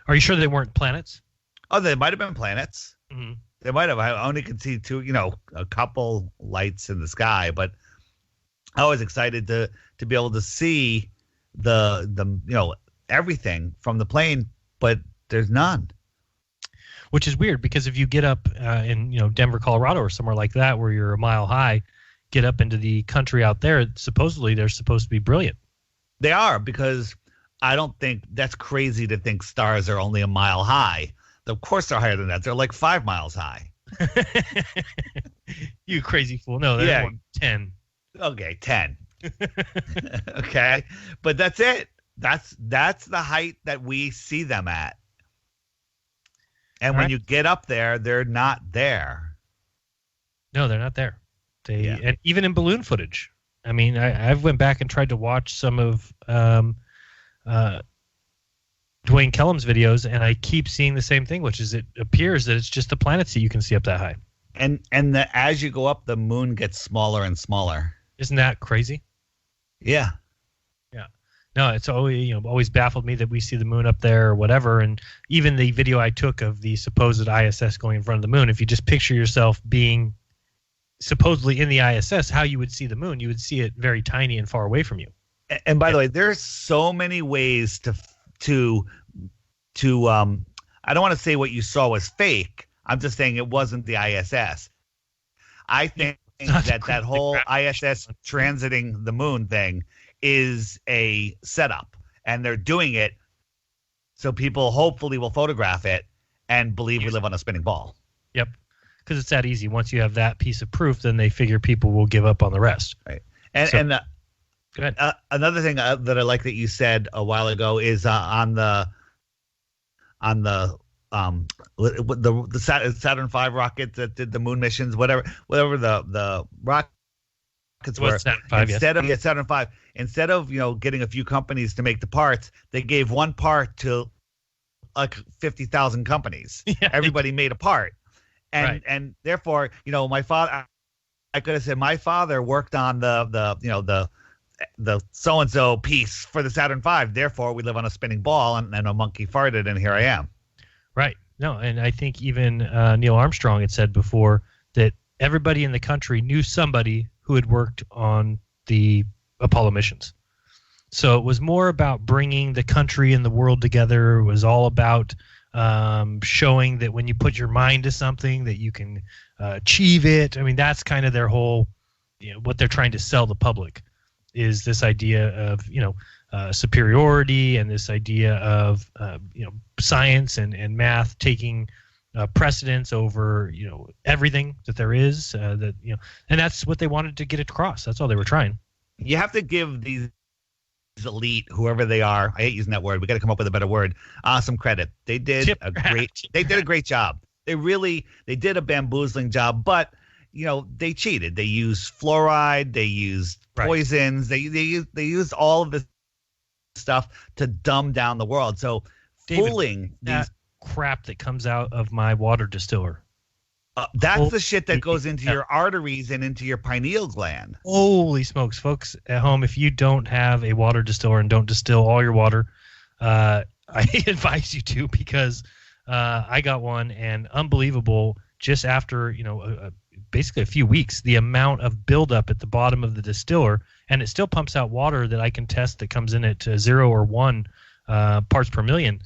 Are you sure they weren't planets? Oh, they might have been planets. Mm-hmm. They might have. I only could see two, a couple lights in the sky, but I was excited to be able to see the everything from the plane, but there's none. Which is weird, because if you get up in Denver, Colorado, or somewhere like that where you're a mile high, get up into the country out there, supposedly they're supposed to be brilliant. They are, because I don't think that's crazy to think stars are only a mile high. Of course they're higher than that. They're like 5 miles high. You crazy fool. No, they're more 10. Okay, 10. Okay. But that's it. That's the height that we see them at. And when you get up there, they're not there. No, they're not there. And even in balloon footage. I mean, I've went back and tried to watch some of Dwayne Kellum's videos, and I keep seeing the same thing, which is it appears that it's just the planets that you can see up that high. And as you go up, the moon gets smaller and smaller. Isn't that crazy? Yeah. Yeah. No, it's always baffled me that we see the moon up there or whatever. And even the video I took of the supposed ISS going in front of the moon, if you just picture yourself being supposedly in the ISS, how you would see the moon, you would see it very tiny and far away from you. And by the way, there's so many ways to I don't want to say what you saw was fake. I'm just saying it wasn't the ISS. I think that whole ISS transiting the moon thing is a setup, and they're doing it so people hopefully will photograph it and believe we live on a spinning ball. Yep. Because it's that easy. Once you have that piece of proof, then they figure people will give up on the rest. Right. Go ahead. Another thing that I like that you said a while ago is on the Saturn V rocket that did the moon missions, whatever the rockets were. Saturn V, instead of getting a few companies to make the parts, they gave one part to like 50,000 companies. Yeah. Everybody made a part, and therefore my father. I could have said my father worked on the so-and-so piece for the Saturn V. Therefore, we live on a spinning ball, and a monkey farted, and here I am. Right. No, and I think even Neil Armstrong had said before that everybody in the country knew somebody who had worked on the Apollo missions. So it was more about bringing the country and the world together. It was all about showing that when you put your mind to something, that you can achieve it. I mean, that's kind of their whole, what they're trying to sell the public is this idea of, superiority, and this idea of, science and math taking precedence over, everything that there is, and that's what they wanted to get across. That's all they were trying. You have to give these elite, whoever they are, I hate using that word, we got to come up with a better word, some credit. They did a great job. They did a bamboozling job, but they cheated. They used fluoride, they used poisons, they used all of this stuff to dumb down the world. So David, fooling these crap that comes out of my water distiller. That's the shit that goes into your arteries and into your pineal gland. Holy smokes, folks at home, if you don't have a water distiller and don't distill all your water, I advise you to, because I got one, and unbelievable, just after, basically a few weeks, the amount of buildup at the bottom of the distiller, and it still pumps out water that I can test that comes in at 0 or 1 parts per million.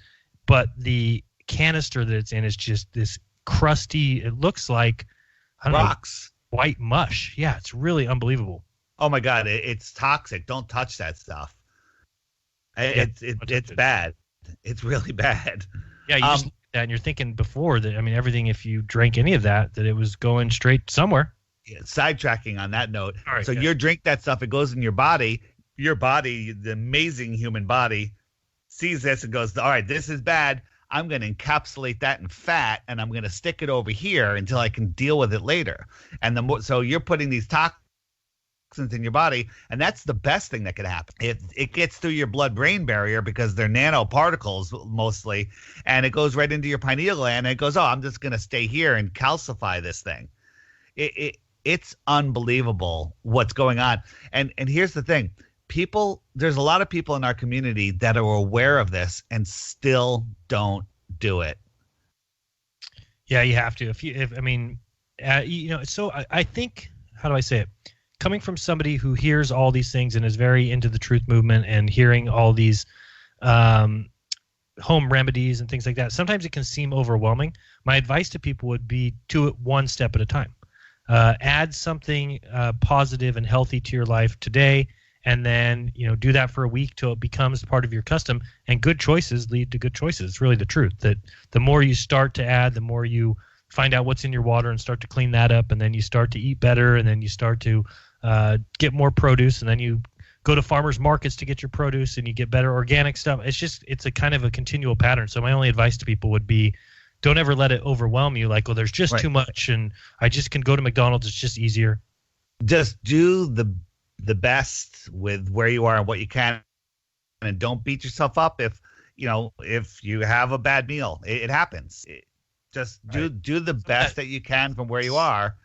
But the canister that it's in is just this crusty, it looks like rocks, white mush. Yeah, it's really unbelievable. Oh my God, it's toxic. Don't touch that stuff. It's bad. It's really bad. Yeah, you just look at that and you're thinking before that, everything, if you drank any of that it was going straight somewhere. Yeah, sidetracking on that note. All right, so you drink that stuff, it goes in your body. Your body, the amazing human body, sees this and goes, all right, this is bad. I'm going to encapsulate that in fat, and I'm going to stick it over here until I can deal with it later. And so you're putting these toxins in your body, and that's the best thing that could happen. It gets through your blood-brain barrier because they're nanoparticles mostly, and it goes right into your pineal gland, and it goes, oh, I'm just going to stay here and calcify this thing. it's unbelievable what's going on. And here's the thing. There's a lot of people in our community that are aware of this and still don't do it. Yeah, you have to. So I think, how do I say it? Coming from somebody who hears all these things and is very into the truth movement and hearing all these home remedies and things like that, sometimes it can seem overwhelming. My advice to people would be do it one step at a time. Add something positive and healthy to your life today, and then do that for a week till it becomes part of your custom. And good choices lead to good choices. It's really the truth that the more you start to add, the more you find out what's in your water and start to clean that up, and then you start to eat better, and then you start to get more produce, and then you go to farmers markets to get your produce, and you get better organic stuff. It's a kind of a continual pattern. So my only advice to people would be, don't ever let it overwhelm you. Like, there's just too much, and I just can go to McDonald's. It's just easier. Just do the best with where you are and what you can, and don't beat yourself up if you have a bad meal. It happens. Just do the best that you can from where you are,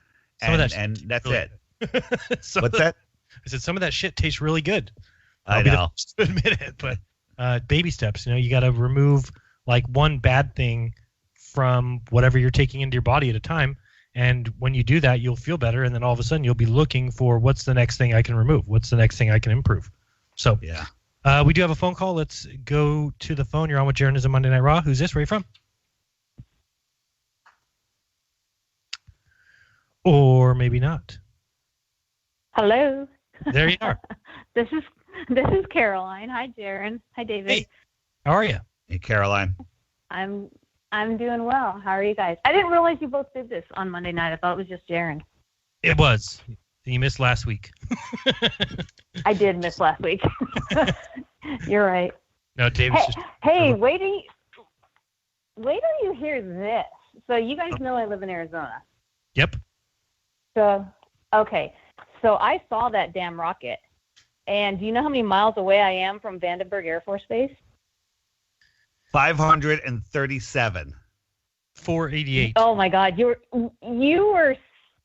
and that's it. What's that? I said some of that shit tastes really good. I know. To admit it, but baby steps. You got to remove like one bad thing from whatever you're taking into your body at a time. And when you do that, you'll feel better. And then all of a sudden you'll be looking for what's the next thing I can remove? What's the next thing I can improve? So yeah, we do have a phone call. Let's go to the phone. You're on with Jeranism Monday Night Raw. Who's this? Where are you from? Or maybe not. Hello. There you are. This is Caroline. Hi, Jeran. Hi, David. Hey, how are you? Hey, Caroline. I'm doing well. How are you guys? I didn't realize you both did this on Monday night. I thought it was just Jeran. It was. You missed last week. I did miss last week. You're right. No, David's Hey, wait till you hear this. So you guys know I live in Arizona. Yep. So, okay. So I saw that damn rocket. And do you know how many miles away I am from Vandenberg Air Force Base? 537. 488. Oh my God, you were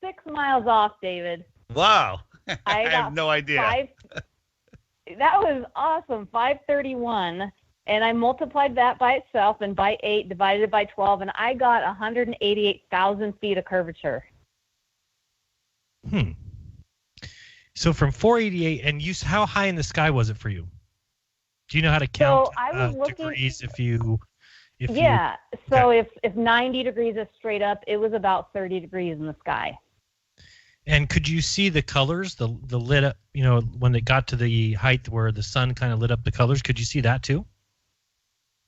6 miles off, David. Wow. I have no idea. That was awesome. 531, and I multiplied that by itself and by 8 divided by 12, and I got 188,000 feet of curvature. So from 488, and how high in the sky was it for you? Do you know how to count degrees if 90 degrees is straight up, it was about 30 degrees in the sky. And could you see the colors, the lit up, when it got to the height where the sun kind of lit up the colors? Could you see that too?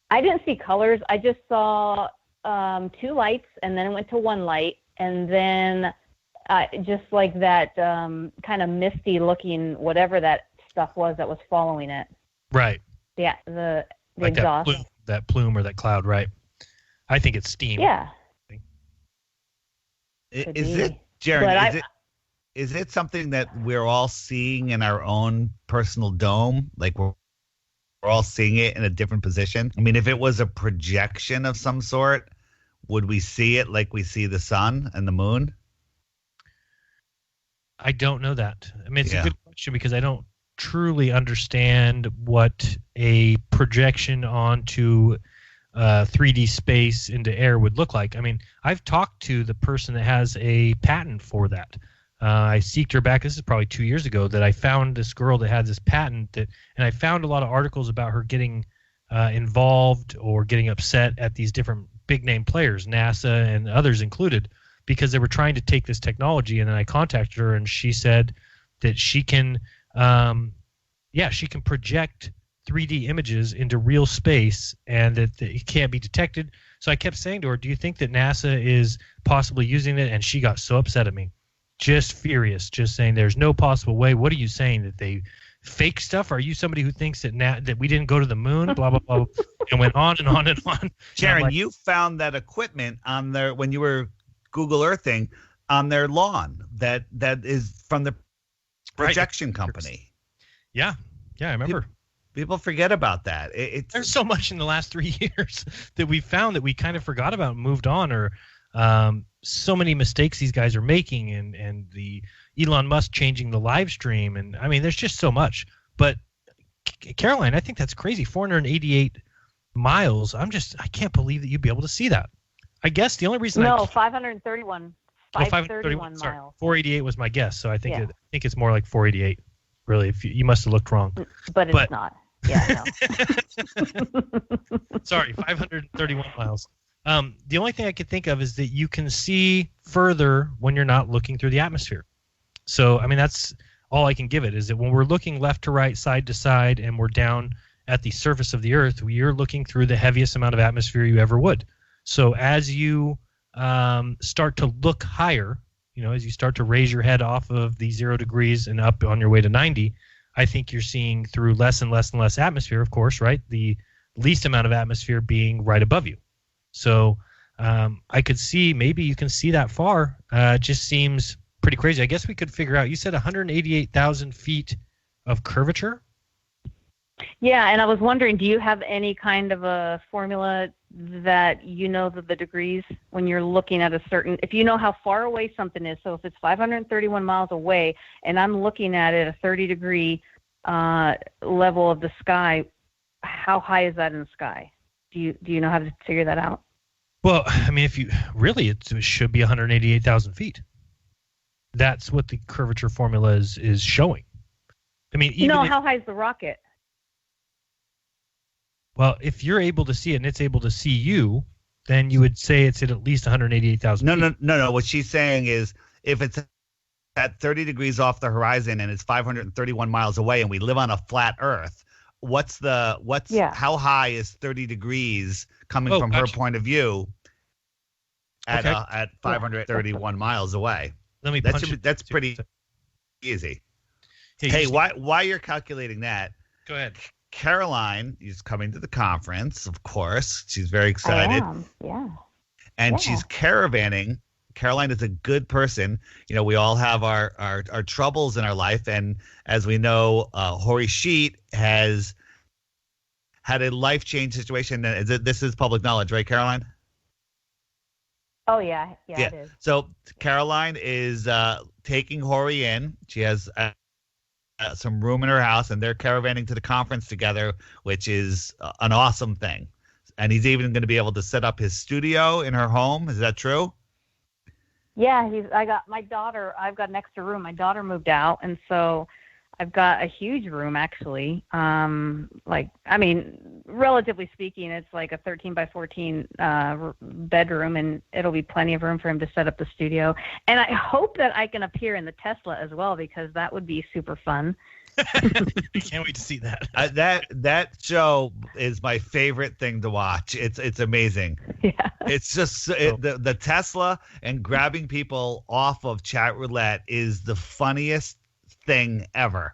I didn't see colors. I just saw 2 lights, and then it went to 1 light, and then just like that kind of misty looking whatever that stuff was that was following it. Right. Yeah, the like exhaust. That plume or that cloud, right? I think it's steam. Yeah. Is it, Jeran, is it something that we're all seeing in our own personal dome? Like we're all seeing it in a different position? I mean, if it was a projection of some sort, would we see it like we see the sun and the moon? I don't know that. I mean, it's a good question because I don't truly understand what a projection onto 3D space into air would look like. I mean, I've talked to the person that has a patent for that. I seeked her back. This is probably 2 years ago that I found this girl that had this patent and I found a lot of articles about her getting involved or getting upset at these different big name players, NASA and others included, because they were trying to take this technology. And then I contacted her and she said that she can, she can project 3D images into real space and that it can't be detected. So I kept saying to her, do you think that NASA is possibly using it? And she got so upset at me, just furious, just saying there's no possible way. What are you saying, that they fake stuff? Are you somebody who thinks that that we didn't go to the moon, blah, blah, blah, and went on and on and on. Jeran, like, you found that equipment on their, when you were Google Earthing, on their lawn that is from the projection company. Yeah, I remember. People forget about that. There's so much in the last 3 years that we found that we kind of forgot about and moved on, or So many mistakes these guys are making, and the Elon Musk changing the live stream, and I mean, there's just so much. But Caroline, I think that's crazy. 488 miles. I can't believe that you'd be able to see that. I guess the only reason 531. 531 sorry, miles. 488 was my guess, so I think it's more like 488. Really, if you must have looked wrong. But it's not. Yeah, no. Sorry, 531 miles. The only thing I could think of is that you can see further when you're not looking through the atmosphere. So, I mean, that's all I can give it, is that when we're looking left to right, side to side, and we're down at the surface of the Earth, you're looking through the heaviest amount of atmosphere you ever would. So as you start to look higher, as you start to raise your head off of the 0 degrees and up on your way to 90, I think you're seeing through less and less and less atmosphere, of course, right? The least amount of atmosphere being right above you. So I could see, maybe you can see that far. It just seems pretty crazy. I guess we could figure out, you said 188,000 feet of curvature? Yeah, and I was wondering, do you have any kind of a formula that the degrees when you're looking at a certain, if you know how far away something is, so if it's 531 miles away and I'm looking at it at a 30-degree level of the sky, how high is that in the sky? Do you know how to figure that out? Well, I mean, it should be 188,000 feet. That's what the curvature formula is showing. I mean, how high is the rocket? Well, if you're able to see it and it's able to see you, then you would say it's at least 188,000 feet. No. What she's saying is, if it's at 30 degrees off the horizon and it's 531 miles away and we live on a flat Earth, how high is 30 degrees coming from her point of view at 531 miles away? That's pretty easy. Hey, why you're calculating that? Go ahead. Caroline is coming to the conference, of course. She's very excited. I am. Yeah. And she's caravanning. Caroline is a good person. We all have our troubles in our life. And as we know, Hori Sheet has had a life-change situation. This is public knowledge, right, Caroline? Oh, yeah. Yeah, it is. So Caroline is taking Hori in. She has some room in her house, and they're caravanning to the conference together, which is an awesome thing. And he's even going to be able to set up his studio in her home. Is that true? Yeah, I've got an extra room. My daughter moved out, and so I've got a huge room, actually. Relatively speaking, it's like a 13 by 14 bedroom, and it'll be plenty of room for him to set up the studio. And I hope that I can appear in the Tesla as well, because that would be super fun. I can't wait to see that. That show is my favorite thing to watch. It's amazing. Yeah. It's just the Tesla and grabbing people off of chat roulette is the funniest thing ever.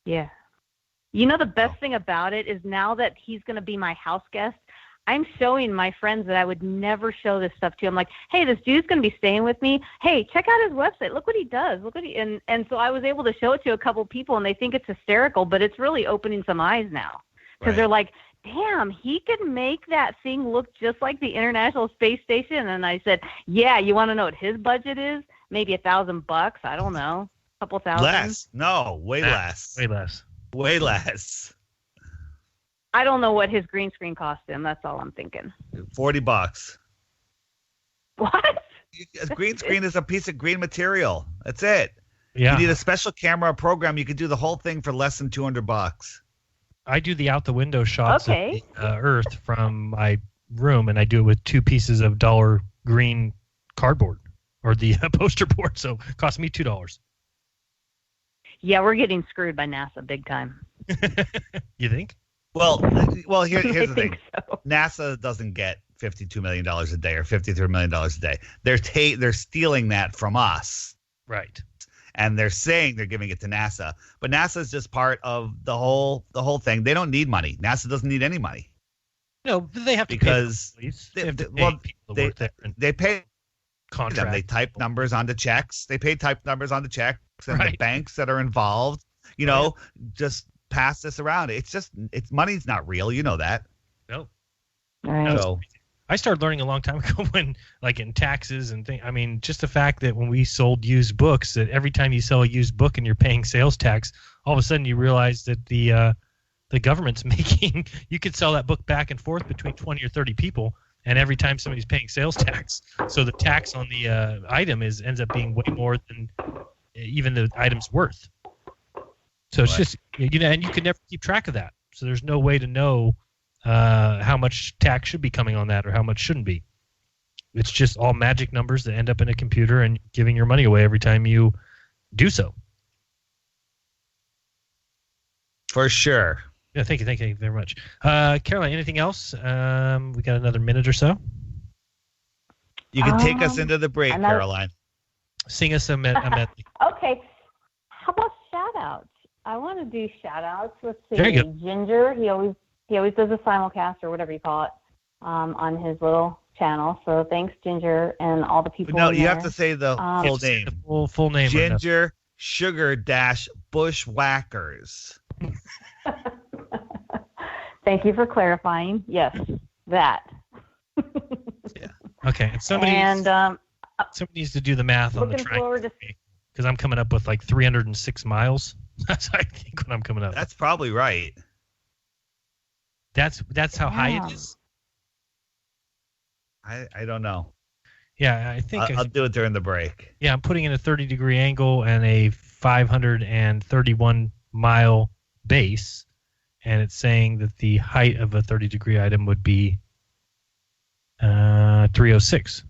Yeah. The best thing about it is, now that he's going to be my house guest, I'm showing my friends that I would never show this stuff to. I'm like, hey, this dude's going to be staying with me. Hey, check out his website. Look what he does. And so I was able to show it to a couple people, and they think it's hysterical, but it's really opening some eyes now, because they're like, damn, he could make that thing look just like the International Space Station. And I said, yeah, you want to know what his budget is? Maybe $1,000. I don't know. A couple thousand. Less. No, way less. Way less. I don't know what his green screen cost him. That's all I'm thinking. $40. What? A green screen is a piece of green material. That's it. Yeah. You need a special camera program. You could do the whole thing for less than $200. I do the out the window shots of the Earth from my room, and I do it with 2 pieces of dollar green cardboard, or the poster board. So it cost me $2. Yeah, we're getting screwed by NASA big time. You think? Well, here's the thing. So. NASA doesn't get $52 million a day or $53 million a day. They're stealing that from us. Right. And they're saying they're giving it to NASA. But NASA is just part of the whole thing. They don't need money. NASA doesn't need any money. No, they have to because they pay contract. Them. They type numbers onto checks. They pay type numbers onto checks, and the banks that are involved, just pass this around. It's money's not real. You know that. No. Right. So I started learning a long time ago when, like in taxes and things. I mean, just the fact that when we sold used books, that every time you sell a used book and you're paying sales tax, all of a sudden you realize that the government's making. You could sell that book back and forth between 20 or 30 people, and every time somebody's paying sales tax, so the tax on the item ends up being way more than even the item's worth. So it's just and you can never keep track of that. So there's no way to know how much tax should be coming on that or how much shouldn't be. It's just all magic numbers that end up in a computer and giving your money away every time you do so. For sure. Yeah, thank you very much. Caroline, anything else? We got another minute or so. You can take us into the break, Caroline. Sing us a medley. Okay. How about shout-outs? I want to do shout-outs. Let's see. There you go. Ginger, he always does a simulcast or whatever you call it on his little channel. So thanks, Ginger, and all the people. No, in you there. have to say the full name. The full name. Ginger Sugar Bushwhackers. Thank you for clarifying. Yes, that. Yeah. Okay. And somebody needs to do the math on the track because I'm coming up with like 306 miles. That's I think what I'm coming up. That's probably right. That's how high it is. I don't know. Yeah, I think I'll do it during the break. Yeah, I'm putting in a 30-degree angle and a 531 mile base, and it's saying that the height of a 30-degree item would be 306.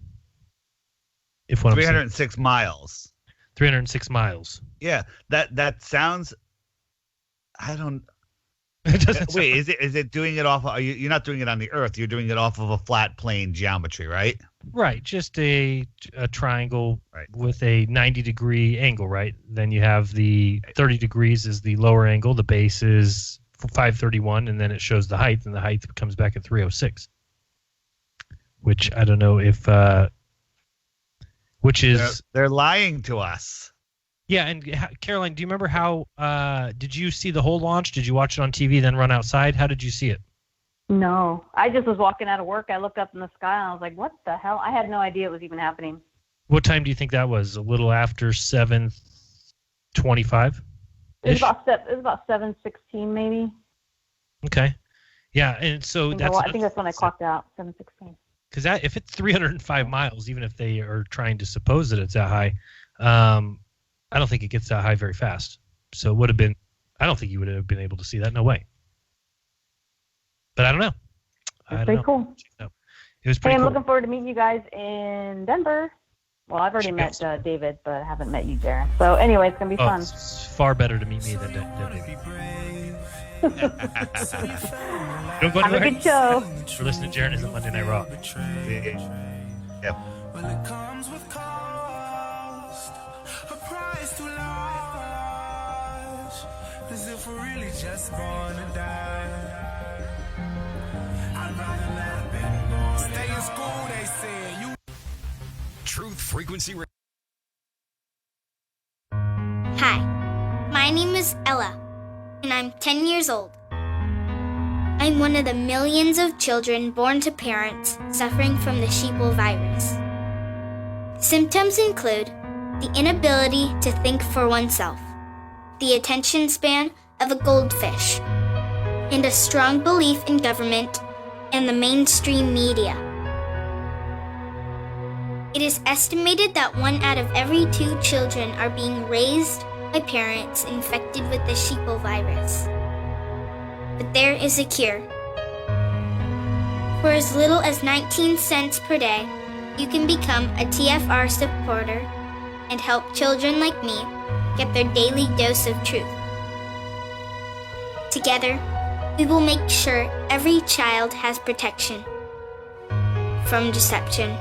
If what 306 miles. 306 miles. Yeah, that sounds. I don't. It doesn't. Wait, is it doing it off? You're not doing it on the Earth. You're doing it off of a flat plane geometry, right? Right, just a triangle with a 90-degree angle, right? Then you have the 30 degrees is the lower angle. The base is 531, and then it shows the height, and the height comes back at 306. Which I don't know if. Which is they're lying to us. Yeah, and Caroline, do you remember how? Did you see the whole launch? Did you watch it on TV, then run outside? How did you see it? No, I just was walking out of work. I looked up in the sky and I was like, "What the hell?" I had no idea it was even happening. What time do you think that was? A little after 7:25. It was about 7:16 maybe. Okay, yeah, and so I think that's when I clocked out. 7:16. Because if it's 305 miles, even if they are trying to suppose that it's that high, I don't think it gets that high very fast. So it would have been. I don't think you would have been able to see that. No way. But I don't know. It's pretty cool. It was pretty cool. I'm looking forward to meeting you guys in Denver. Well, I've already met David, but I haven't met you, Jeran. So anyway, it's going to be fun. It's far better to meet me than David. Have a good show. We're listening to Jeranism Monday Night Raw. Yep. Well, it comes with cost, a price too large, as if we're really just born to die. I'd rather let them go. Stay in school, they said. Truth Frequency Radio. Hi, my name is Ella, and I'm 10 years old. I'm one of the millions of children born to parents suffering from the sheeple virus. Symptoms include the inability to think for oneself, the attention span of a goldfish, and a strong belief in government and the mainstream media. It is estimated that 1 out of every 2 children are being raised by parents infected with the sheeple virus. But there is a cure. For as little as 19 cents per day, you can become a TFR supporter and help children like me get their daily dose of truth. Together, we will make sure every child has protection from deception.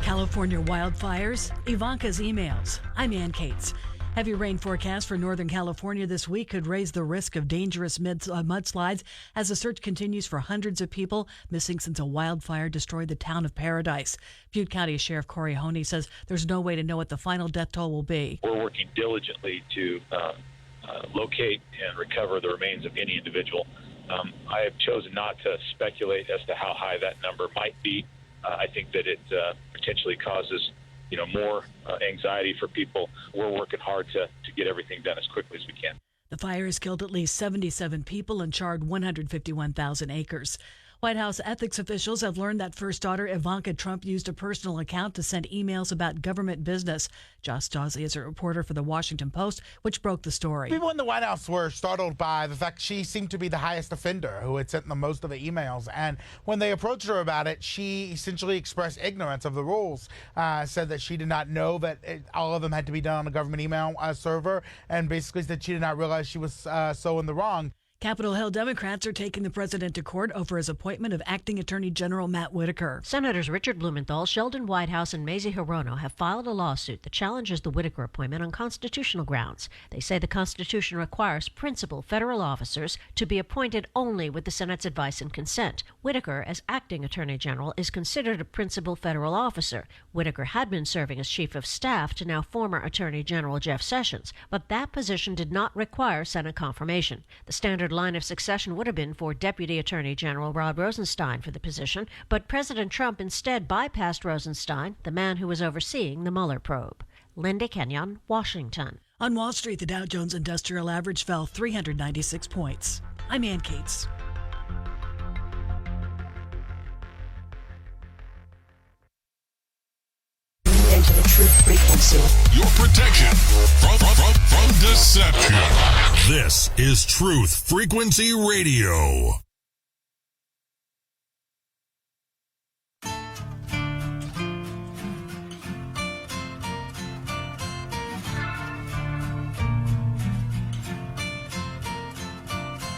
California wildfires, Ivanka's emails. I'm Ann Cates. Heavy rain forecast for Northern California this week could raise the risk of dangerous mudslides as the search continues for hundreds of people missing since a wildfire destroyed the town of Paradise. Butte County Sheriff Corey Honey says there's no way to know what the final death toll will be. We're working diligently to locate and recover the remains of any individual. I have chosen not to speculate as to how high that number might be. I think that it potentially causes, more anxiety for people. We're working hard to get everything done as quickly as we can. The fire has killed at least 77 people and charred 151,000 acres. White House ethics officials have learned that first daughter Ivanka Trump used a personal account to send emails about government business. Josh Dawsey is a reporter for The Washington Post, which broke the story. People in the White House were startled by the fact she seemed to be the highest offender who had sent the most of the emails. And when they approached her about it, she essentially expressed ignorance of the rules, said that she did not know that all of them had to be done on a government email server, and basically said she did not realize she was so in the wrong. Capitol Hill Democrats are taking the president to court over his appointment of acting Attorney General Matt Whitaker. Senators Richard Blumenthal, Sheldon Whitehouse, and Mazie Hirono have filed a lawsuit that challenges the Whitaker appointment on constitutional grounds. They say the Constitution requires principal federal officers to be appointed only with the Senate's advice and consent. Whitaker, as acting Attorney General, is considered a principal federal officer. Whitaker had been serving as Chief of Staff to now former Attorney General Jeff Sessions, but that position did not require Senate confirmation. The standard line of succession would have been for Deputy Attorney General Rod Rosenstein for the position, but President Trump instead bypassed Rosenstein, the man who was overseeing the Mueller probe. Linda Kenyon, Washington. On Wall Street, the Dow Jones Industrial Average fell 396 points. I'm Ann Cates. Into the truth frequency. Your protection from deception. This is Truth Frequency Radio.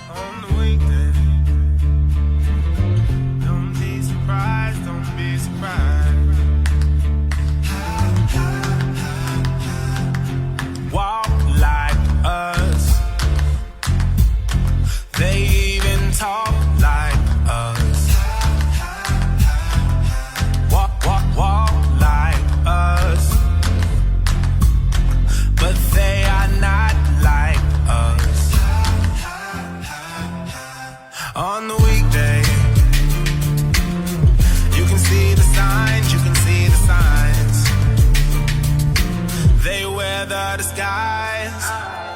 On the weekday, don't be surprised, don't be surprised. Walk like us. They even talk like us. Walk like us. But they are not like us. On the weekday, you can see the signs, you can see the signs. They wear the disguise.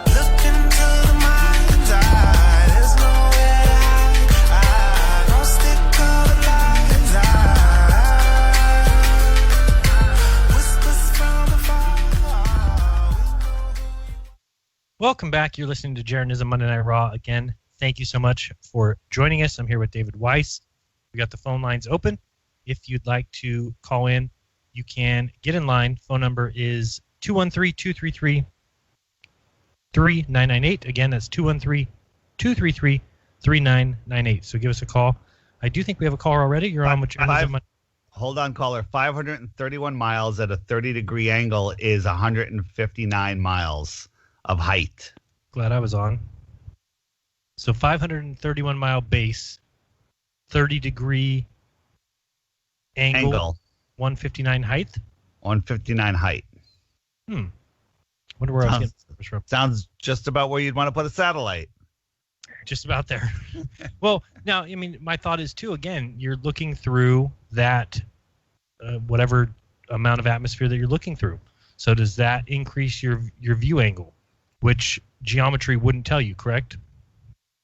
Look into the mind's eye. There's nowhere to hide. Don't stick colored lines. Whispers from afar. Welcome back. You're listening to Jeranism Monday Night Raw again. Thank you so much for joining us. I'm here with David Weiss. We got the phone lines open. If you'd like to call in, you can get in line. Phone number is 213-233-3998. Again, that's 213-233-3998. So give us a call. I do think we have a caller already. You're on with Jeranism Monday. Hold on, caller. 531 miles at a 30-degree angle is 159 miles of height. Glad I was on. So 531-mile base, 30-degree angle, 159 height? 159 height. Wonder where I was getting this from. Sounds just about where you'd want to put a satellite. Just about there. Well, now, I mean, my thought is, too, again, you're looking through that whatever amount of atmosphere that you're looking through. So does that increase your view angle, which geometry wouldn't tell you, correct?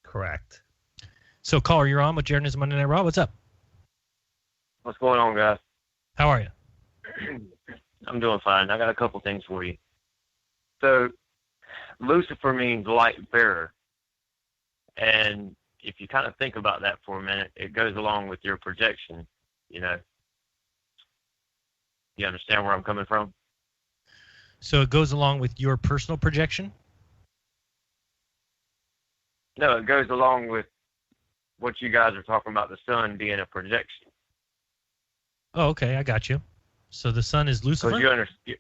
Correct. So, caller, you're on with Jeranism Monday Night Raw. What's up? What's going on, guys? How are you? I'm doing fine. I got a couple things for you. So, Lucifer means light bearer. And if you kind of think about that for a minute, it goes along with your projection, you know. You understand where I'm coming from? So it goes along with your personal projection? No, it goes along with what you guys are talking about, the sun being a projection. Oh, okay, I got you. So the sun is Lucifer? Because you understand.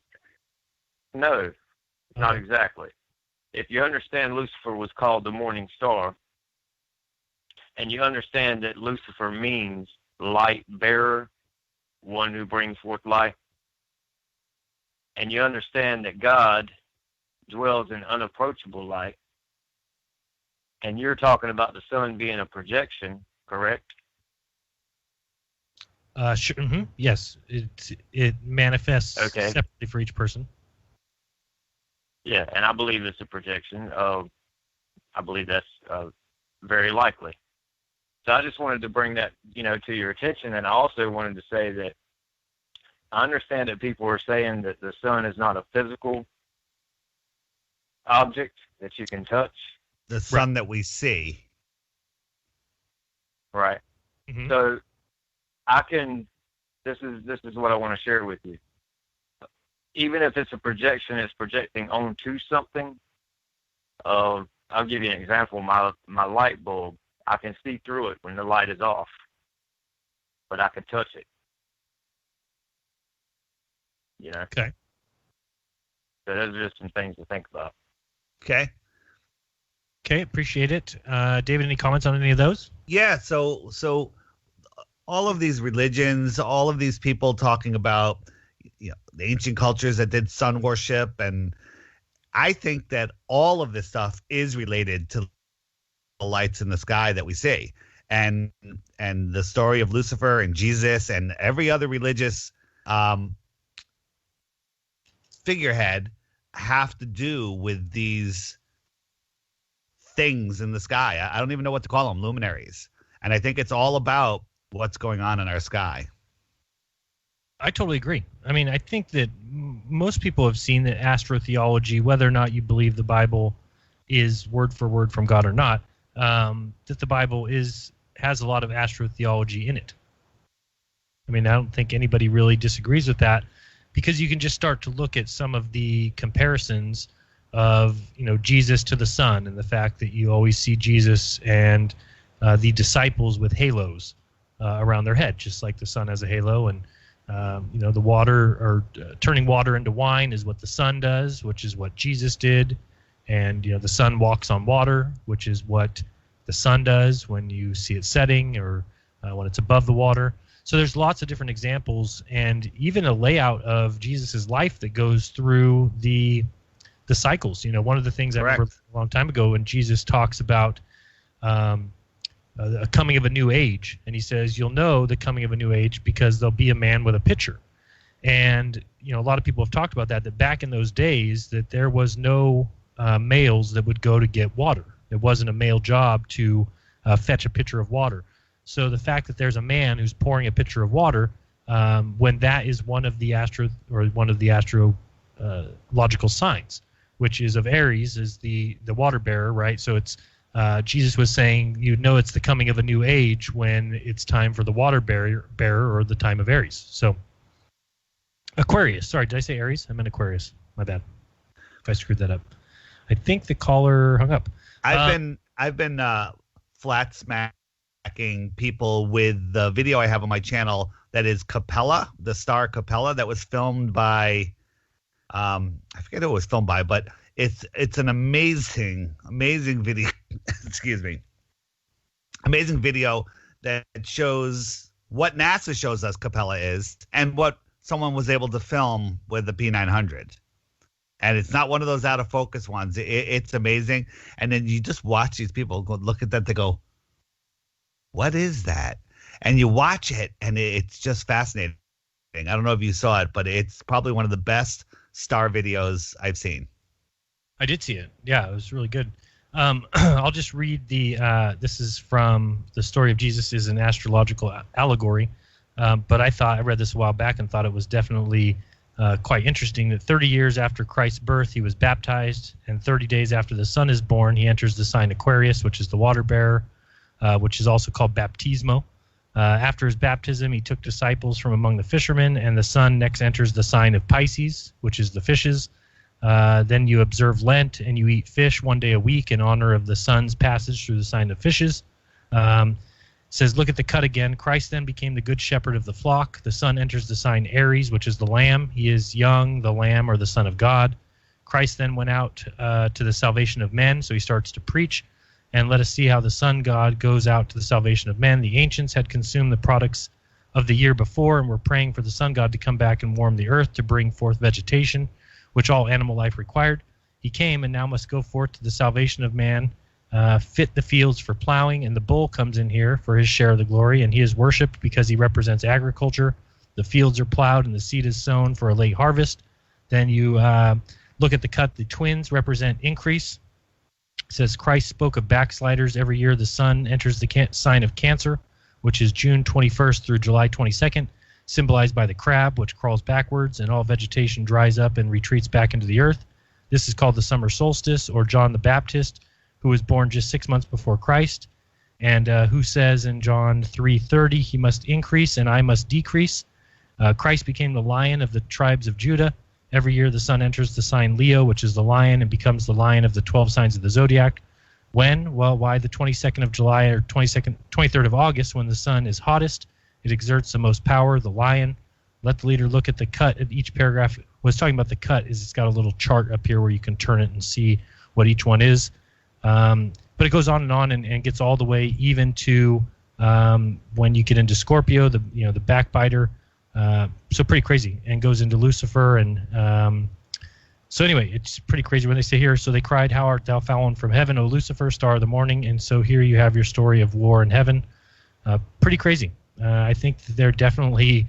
No, not exactly. If you understand Lucifer was called the morning star, and you understand that Lucifer means light bearer, one who brings forth light, and you understand that God dwells in unapproachable light, And you're talking about the sun being a projection, correct? Sure. Yes, it manifests separately for each person. Yeah, and I believe it's a projection. I believe that's very likely. So I just wanted to bring that, to your attention, and I also wanted to say that I understand that people are saying that the sun is not a physical object that you can touch. The sun that we see. Right. Mm-hmm. So this is what I want to share with you. Even if it's a projection, it's projecting onto something. I'll give you an example. My light bulb, I can see through it when the light is off, but I can touch it. Okay. So those are just some things to think about. Okay. Okay, appreciate it. David, any comments on any of those? Yeah, so all of these religions, all of these people talking about the ancient cultures that did sun worship, and I think that all of this stuff is related to the lights in the sky that we see, and the story of Lucifer and Jesus and every other religious figurehead have to do with these things in the sky. I don't even know what to call them, luminaries. And I think it's all about what's going on in our sky. I totally agree. I mean, I think that most people have seen that astrotheology, whether or not you believe the Bible is word for word from God or not, that the Bible has a lot of astrotheology in it. I mean, I don't think anybody really disagrees with that, because you can just start to look at some of the comparisons of Jesus to the sun, and the fact that you always see Jesus and the disciples with halos around their head, just like the sun has a halo. And the water, or turning water into wine, is what the sun does, which is what Jesus did. And the sun walks on water, which is what the sun does when you see it setting, or when it's above the water. So there's lots of different examples, and even a layout of Jesus's life that goes through the cycles. One of the things I remember a long time ago, when Jesus talks about a coming of a new age, and he says, you'll know the coming of a new age because there'll be a man with a pitcher. And a lot of people have talked about that back in those days, that there was no males that would go to get water. It wasn't a male job to fetch a pitcher of water. So the fact that there's a man who's pouring a pitcher of water, when that is one of the astrological signs, which is of Aries, is the water bearer, right? So it's Jesus was saying, it's the coming of a new age when it's time for the water bearer, or the time of Aries. So Aquarius. Sorry, did I say Aries? I meant Aquarius. My bad. If I screwed that up. I think the caller hung up. I've been flat smacking people with the video I have on my channel that is Capella, the star Capella, that was filmed by I forget who it was filmed by, but it's an amazing video. Excuse me. Amazing video that shows what NASA shows us Capella is, and what someone was able to film with the P900. And it's not one of those out of focus ones. It's amazing. And then you just watch these people go look at that. They go, what is that? And you watch it, and it's just fascinating. I don't know if you saw it, but it's probably one of the best star videos I've seen. I did see it. Yeah, it was really good. I'll just read this is from The Story of Jesus is an Astrological Allegory. But I read this a while back and thought it was definitely quite interesting that 30 years after Christ's birth, he was baptized, and 30 days after the sun is born, he enters the sign Aquarius, which is the water bearer, which is also called baptismo. After his baptism, he took disciples from among the fishermen, and the sun next enters the sign of Pisces, which is the fishes. Then you observe Lent, and you eat fish one day a week in honor of the sun's passage through the sign of fishes. Says, look at the cut again. Christ then became the good shepherd of the flock. The sun enters the sign Aries, which is the lamb. He is young, the lamb, or the son of God. Christ then went out to the salvation of men, so he starts to preach. And let us see how the sun god goes out to the salvation of men. The ancients had consumed the products of the year before and were praying for the sun god to come back and warm the earth to bring forth vegetation, which all animal life required. He came and now must go forth to the salvation of man fit the fields for plowing, and the bull comes in here for his share of the glory, and he is worshipped because he represents agriculture. The fields are plowed and the seed is sown for a late harvest. Then you look at the cut. The twins represent increase. It says Christ spoke of backsliders. Every year the sun enters the sign of Cancer, which is June 21st through July 22nd, symbolized by the crab, which crawls backwards, and all vegetation dries up and retreats back into the earth. This is called the summer solstice, or John the Baptist, who was born just 6 months before Christ, and who says in John 3:30, he must increase and I must decrease. Christ became the lion of the tribes of Judah. Every year the sun enters the sign Leo, which is the lion, and becomes the lion of the 12 signs of the zodiac. When? Well, why the 22nd of July or 23rd of August, when the sun is hottest, it exerts the most power, the lion. Let the leader look at the cut of each paragraph. What's talking about the cut is it's got a little chart up here where you can turn it and see what each one is. But it goes on and gets all the way even to when you get into Scorpio, the backbiter. So pretty crazy, and goes into Lucifer, and so anyway, it's pretty crazy when they say here, so they cried, how art thou fallen from heaven, O Lucifer, star of the morning. And so here you have your story of war in heaven. Pretty crazy. I think that there definitely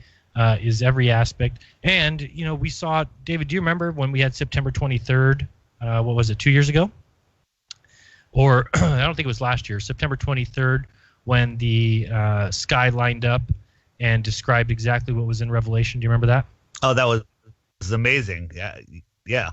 is every aspect. And, we saw, David, do you remember when we had September 23rd, what was it, 2 years ago? Or I don't think it was last year, September 23rd, when the sky lined up and described exactly what was in Revelation. Do you remember that? Oh, that was amazing. Yeah.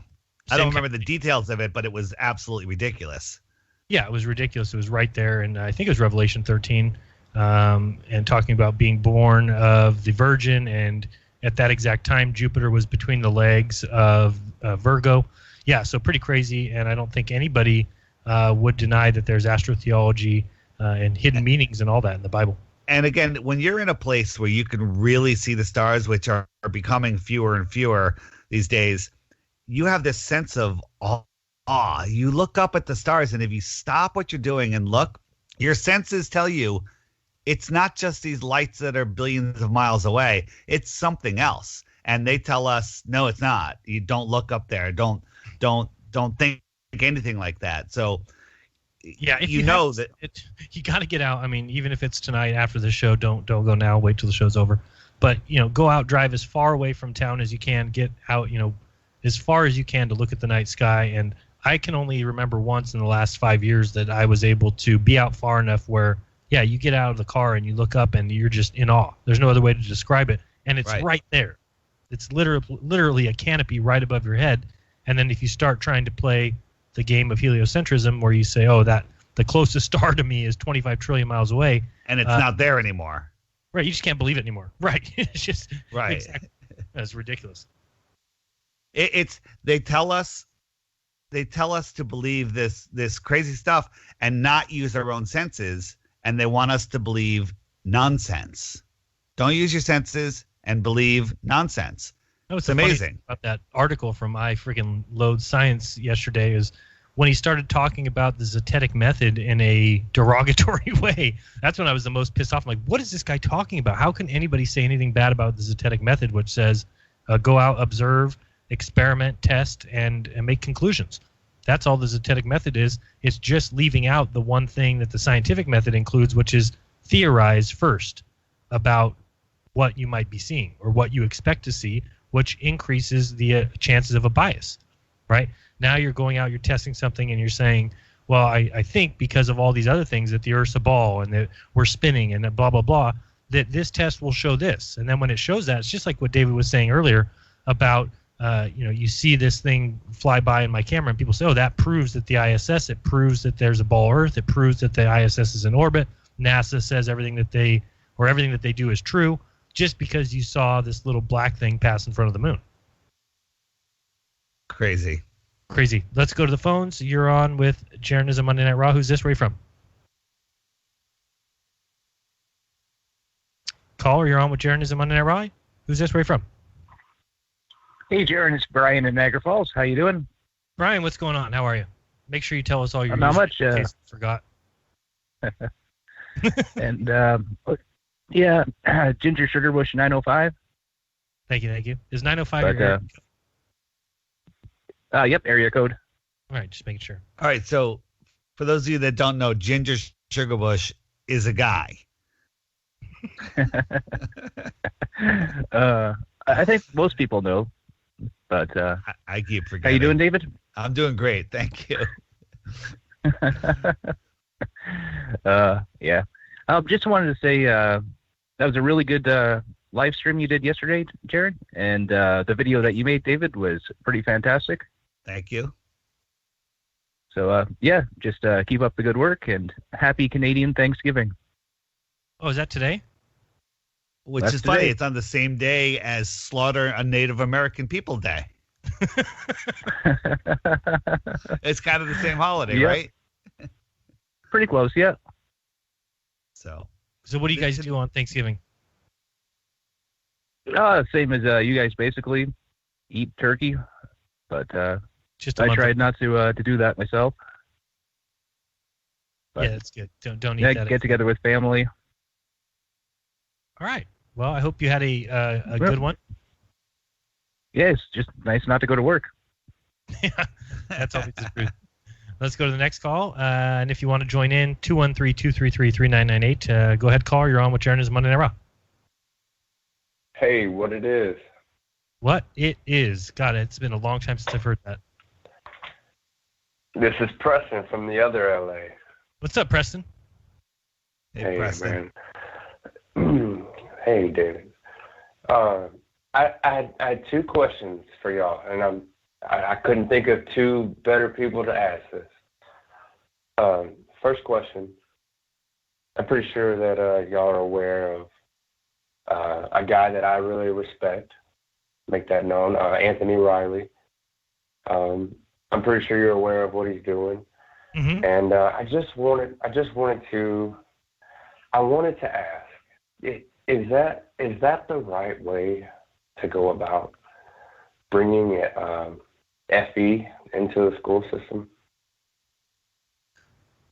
I don't remember the details of it, but it was absolutely ridiculous. Yeah, it was ridiculous. It was right there, and I think it was Revelation 13, and talking about being born of the Virgin, and at that exact time, Jupiter was between the legs of Virgo. Yeah, so pretty crazy, and I don't think anybody would deny that there's astrotheology and hidden meanings and all that in the Bible. And again, when you're in a place where you can really see the stars, which are becoming fewer and fewer these days, you have this sense of awe. You look up at the stars, and if you stop what you're doing and look, your senses tell you it's not just these lights that are billions of miles away. It's something else. And they tell us, no, it's not. You don't look up there. Don't think anything like that. So yeah, if you know that you got to get out. I mean, even if it's tonight after the show, don't go now. Wait till the show's over. But go out, drive as far away from town as you can. Get out, as far as you can to look at the night sky. And I can only remember once in the last 5 years that I was able to be out far enough where, yeah, you get out of the car and you look up and you're just in awe. There's no other way to describe it, and it's right there. It's literally a canopy right above your head. And then if you start trying to play the game of heliocentrism, where you say, oh, that the closest star to me is 25 trillion miles away, and it's not there anymore. Right, you just can't believe it anymore. Right, it's just right. Exactly. That's ridiculous. They tell us to believe this crazy stuff and not use our own senses, and they want us to believe nonsense. Don't use your senses and believe nonsense. It's amazing. About that article from I Freaking Load Science yesterday is when he started talking about the Zetetic method in a derogatory way. That's when I was the most pissed off. I'm like, what is this guy talking about? How can anybody say anything bad about the Zetetic method, which says go out, observe, experiment, test, and make conclusions? That's all the Zetetic method is. It's just leaving out the one thing that the scientific method includes, which is theorize first about what you might be seeing or what you expect to see, which increases the chances of a bias, right? Now you're going out, you're testing something, and you're saying, well, I think because of all these other things that the Earth's a ball and that we're spinning and that blah, blah, blah, that this test will show this. And then when it shows that, it's just like what David was saying earlier about, you see this thing fly by in my camera and people say, oh, that proves that the ISS, it proves that there's a ball Earth, it proves that the ISS is in orbit. NASA says everything that they do is true, just because you saw this little black thing pass in front of the moon. Crazy. Let's go to the phones. You're on with Jeranism Monday Night Raw. Who's this? Where are you from? Caller, you're on with Jeranism Monday Night Raw. Who's this? Where are you from? Hey, Jeran, it's Brian in Niagara Falls. How you doing? Brian, what's going on? How are you? Make sure you tell us all your not much. In case I forgot. And yeah, Ginger Sugar Bush 905. Thank you. Is 905 your area code? Yep, area code. All right, just making sure. All right, so For those of you that don't know, Ginger Sugarbush is a guy. I think most people know, but I keep forgetting. How you doing, David? I'm doing great, thank you. Yeah. Just wanted to say that was a really good live stream you did yesterday, Jeran, and the video that you made, David, was pretty fantastic. Thank you. So yeah, just keep up the good work and happy Canadian Thanksgiving. Oh, is that today? Which That's is funny. today. It's on the same day as Slaughter a Native American People Day. It's kind of the same holiday, Yep. right? Pretty close, yeah. So what do you guys do on Thanksgiving? Same as you guys, basically eat turkey, but Just a I month tried not to do that myself. But, yeah, that's good. Don't eat yeah, that. get together with family. All right. Well, I hope you had a good one. Yeah, it's just nice not to go to work. That's always the truth. Let's go to the next call. And if you want to join in, 213-233-3998. Go ahead, caller. You're on with Jeranism Monday Night Raw. Hey, what it is? What it is. God, it's been a long time since I've heard that. This is Preston from the other LA. What's up, Preston? Hey, Preston. man. Hey, David. I had two questions for y'all, and I couldn't think of two better people to ask this. First question. I'm pretty sure that y'all are aware of a guy that I really respect. Make that known, Anthony Riley. I'm pretty sure you're aware of what he's doing, and I wanted to ask, is that the right way to go about bringing FE into the school system?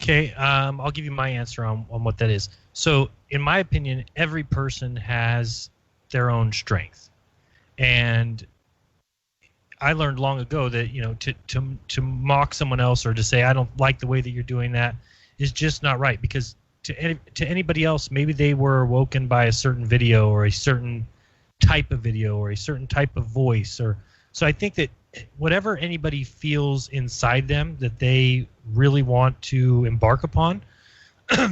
Okay, I'll give you my answer on what that is. So, in my opinion, every person has their own strength. And I learned long ago that, to mock someone else or to say, I don't like the way that you're doing that is just not right. Because to anybody else, maybe they were awoken by a certain video or a certain type of video or a certain type of voice. So I think that whatever anybody feels inside them that they really want to embark upon,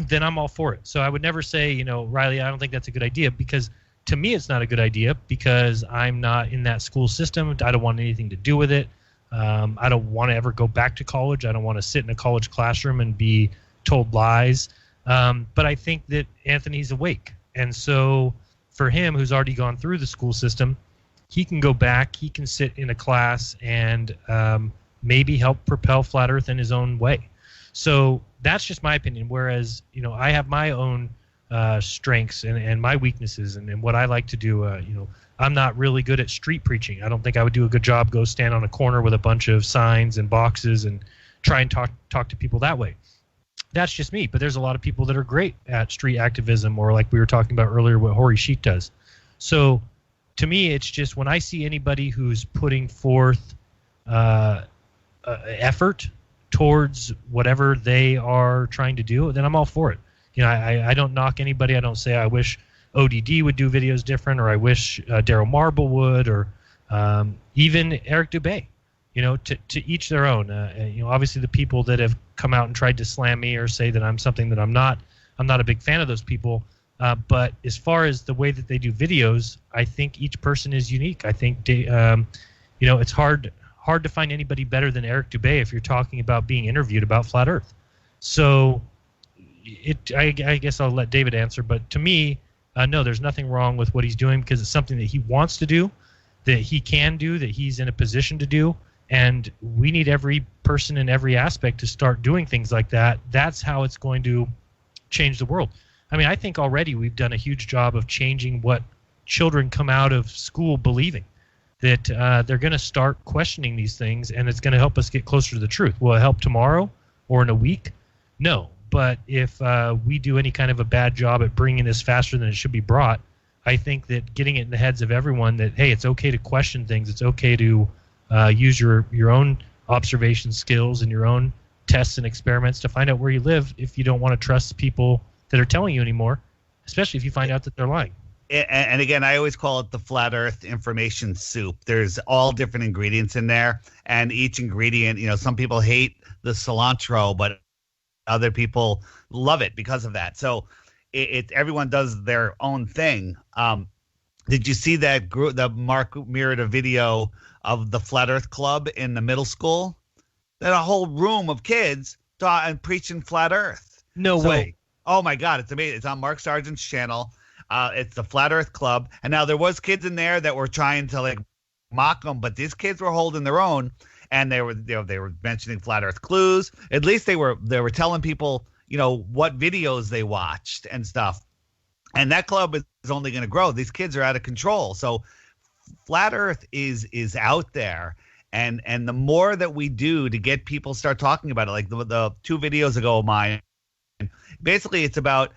then I'm all for it. So I would never say, Riley, I don't think that's a good idea, because to me it's not a good idea because I'm not in that school system. I don't want anything to do with it. I don't want to ever go back to college. I don't want to sit in a college classroom and be told lies. But I think that Anthony's awake. And so for him, who's already gone through the school system, he can go back, he can sit in a class and maybe help propel Flat Earth in his own way. So that's just my opinion. Whereas, I have my own strengths and my weaknesses and what I like to do. I'm not really good at street preaching. I don't think I would do a good job go stand on a corner with a bunch of signs and boxes and try and talk to people that way. That's just me. But there's a lot of people that are great at street activism, or like we were talking about earlier, what Hori Sheet does. So to me, it's just when I see anybody who's putting forth effort towards whatever they are trying to do, then I'm all for it. I don't knock anybody. I don't say I wish ODD would do videos different, or I wish Daryl Marble would, or even Eric Dubé. To each their own. Obviously the people that have come out and tried to slam me or say that I'm something that I'm not a big fan of those people. But as far as the way that they do videos, I think each person is unique. I think it's hard to find anybody better than Eric Dubé if you're talking about being interviewed about Flat Earth. So I guess I'll let David answer, but to me, no, there's nothing wrong with what he's doing because it's something that he wants to do, that he can do, that he's in a position to do, and we need every person in every aspect to start doing things like that. That's how it's going to change the world. I mean, I think already we've done a huge job of changing what children come out of school believing, that they're going to start questioning these things, and it's going to help us get closer to the truth. Will it help tomorrow or in a week? No. But if we do any kind of a bad job at bringing this faster than it should be brought, I think that getting it in the heads of everyone that, hey, it's okay to question things. It's okay to use your own observation skills and your own tests and experiments to find out where you live if you don't want to trust people that are telling you anymore, especially if you find out that they're lying. And again, I always call it the flat earth information soup. There's all different ingredients in there, and each ingredient, some people hate the cilantro, but other people love it because of that. So everyone does their own thing. Did you see that group that Mark mirrored a video of the Flat Earth Club in the middle school? They had a whole room of kids and preaching flat earth. No way. Oh my God, it's amazing. It's on Mark Sargent's channel. It's the Flat Earth Club. And now there was kids in there that were trying to mock them, but these kids were holding their own, and they were mentioning flat earth clues. At least they were telling people, what videos they watched and stuff. And that club is only going to grow. These kids are out of control. So flat earth is out there. And the more that we do to get people start talking about it, like the 2 videos ago of mine, basically it's about,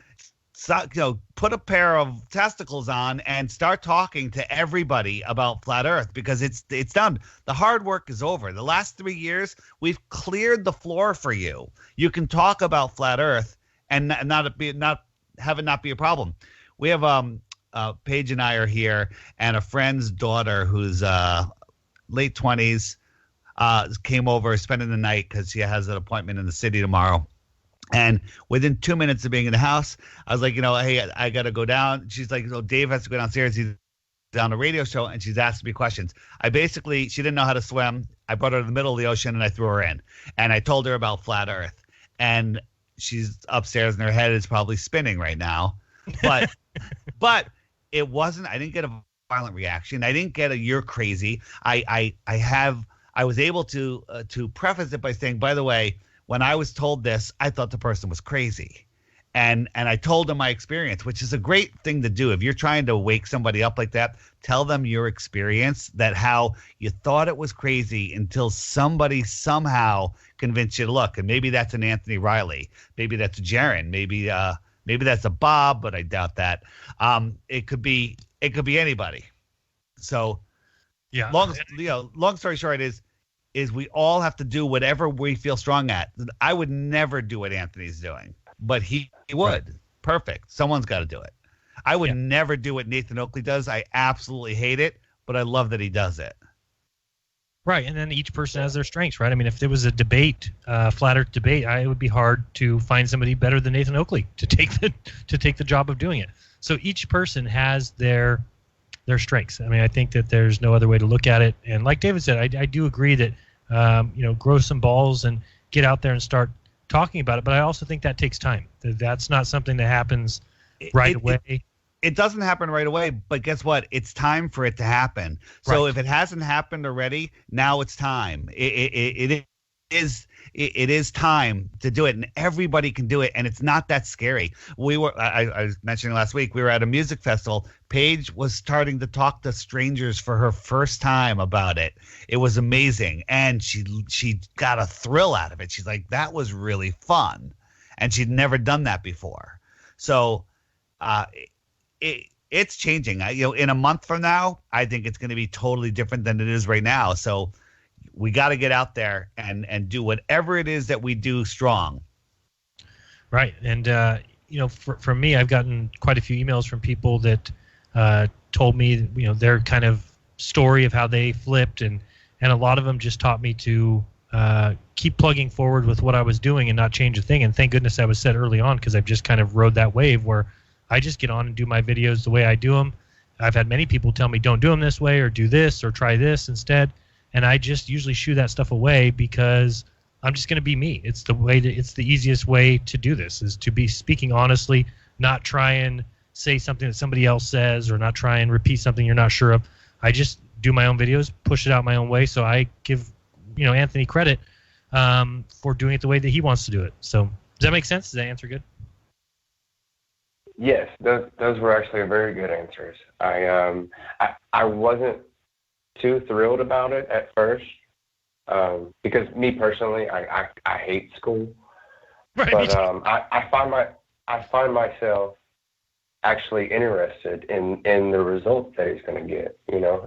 put a pair of testicles on and start talking to everybody about flat earth, because it's done. The hard work is over. The last 3 years, we've cleared the floor for you. You can talk about flat earth and not have it not be a problem. We have Paige and I are here, and a friend's daughter who's late 20s came over spending the night because she has an appointment in the city tomorrow. And within 2 minutes of being in the house, I was like, hey, I got to go down. She's like, Dave has to go downstairs. He's on a radio show, and she's asking me questions. She didn't know how to swim. I brought her to the middle of the ocean, and I threw her in. And I told her about flat earth. And she's upstairs, and her head is probably spinning right now. But it wasn't – I didn't get a violent reaction. I didn't get a you're crazy. I was able to preface it by saying, by the way, when I was told this, I thought the person was crazy. And I told them my experience, which is a great thing to do. If you're trying to wake somebody up like that, tell them your experience, that how you thought it was crazy until somebody somehow convinced you to look. And maybe that's an Anthony Riley. Maybe that's a Jeran. Maybe that's a Bob, but I doubt that. It could be anybody. So yeah. Long story short is we all have to do whatever we feel strong at. I would never do what Anthony's doing, but he would. Right. Perfect. Someone's got to do it. I would never do what Nathan Oakley does. I absolutely hate it, but I love that he does it. Right, and then each person has their strengths, right? I mean, if there was a debate, flat earth debate, it would be hard to find somebody better than Nathan Oakley to take the job of doing it. So each person has their strengths. I mean, I think that there's no other way to look at it. And like David said, I do agree that grow some balls and get out there and start talking about it. But I also think that takes time. That's not something that happens right away. It doesn't happen right away, but guess what? It's time for it to happen. So if it hasn't happened already, now it's time. It is time to do it, and everybody can do it, and it's not that scary. I was mentioning last week, we were at a music festival. Paige was starting to talk to strangers for her first time about it. It was amazing, and she got a thrill out of it. She's like, that was really fun, and she'd never done that before. So it's changing. In a month from now, I think it's going to be totally different than it is right now. So we got to get out there and do whatever it is that we do strong. Right. And, for me, I've gotten quite a few emails from people that told me, their kind of story of how they flipped. And a lot of them just taught me to keep plugging forward with what I was doing and not change a thing. And thank goodness I was set early on, because I've just kind of rode that wave where I just get on and do my videos the way I do them. I've had many people tell me, don't do them this way, or do this, or try this instead. And I just usually shoo that stuff away, because I'm just going to be me. It's the easiest way to do this, is to be speaking honestly, not try and say something that somebody else says, or not try and repeat something you're not sure of. I just do my own videos, push it out my own way. So I give, Anthony credit for doing it the way that he wants to do it. So does that make sense? Does that answer good? Yes, those were actually very good answers. I wasn't too thrilled about it at first, because me personally, I hate school. Right. But I find myself actually interested in the results that he's going to get,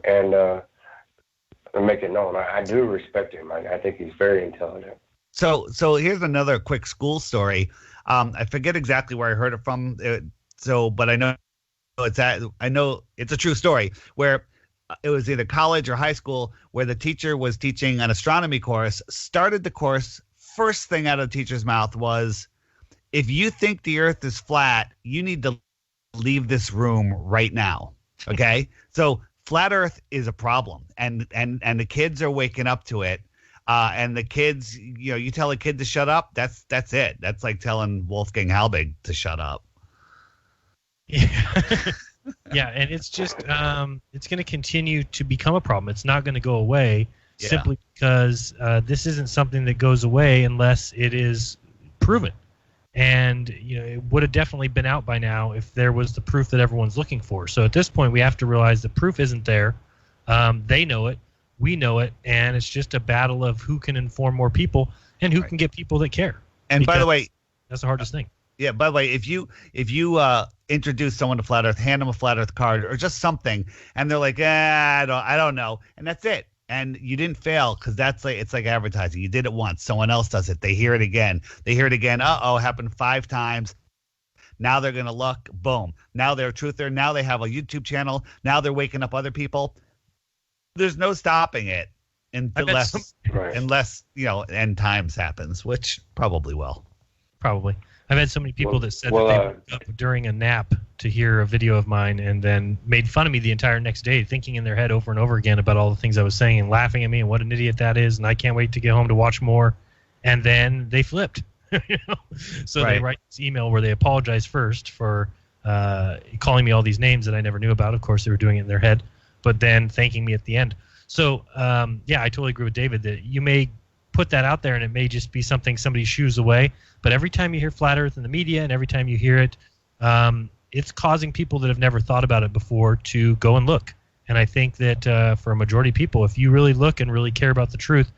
and make it known. I do respect him. I think he's very intelligent. So here's another quick school story. I forget exactly where I heard it from. But I know it's a true story where it was either college or high school where the teacher was teaching an astronomy course, started the course. First thing out of the teacher's mouth was, if you think the earth is flat, you need to leave this room right now. Okay. So flat earth is a problem, and the kids are waking up to it. And the kids, you tell a kid to shut up, that's it. That's like telling Wolfgang Halbig to shut up. Yeah. Yeah, and it's just it's going to continue to become a problem. It's not going to go away simply because this isn't something that goes away unless it is proven. And it would have definitely been out by now if there was the proof that everyone's looking for. So at this point, we have to realize the proof isn't there. They know it, we know it, and it's just a battle of who can inform more people and who can get people that care. And by the way, that's the hardest thing. Yeah. By the way, if you introduce someone to flat Earth, hand them a flat Earth card or just something, and they're like, I don't know, and that's it. And you didn't fail because it's like advertising. You did it once, someone else does it, they hear it again. Happened 5 times. Now they're gonna look, boom. Now they're a truther. Now they have a YouTube channel. Now they're waking up other people. There's no stopping it unless end times happens, which probably will. Probably. I've had so many people that said that they woke up during a nap to hear a video of mine and then made fun of me the entire next day, thinking in their head over and over again about all the things I was saying and laughing at me and what an idiot that is, and I can't wait to get home to watch more. And then they flipped. So they write this email where they apologize first for calling me all these names that I never knew about. Of course, they were doing it in their head, but then thanking me at the end. So, I totally agree with David that you may put that out there and it may just be something somebody shoos away. But every time you hear flat Earth in the media and every time you hear it, it's causing people that have never thought about it before to go and look. And I think that for a majority of people, if you really look and really care about the truth,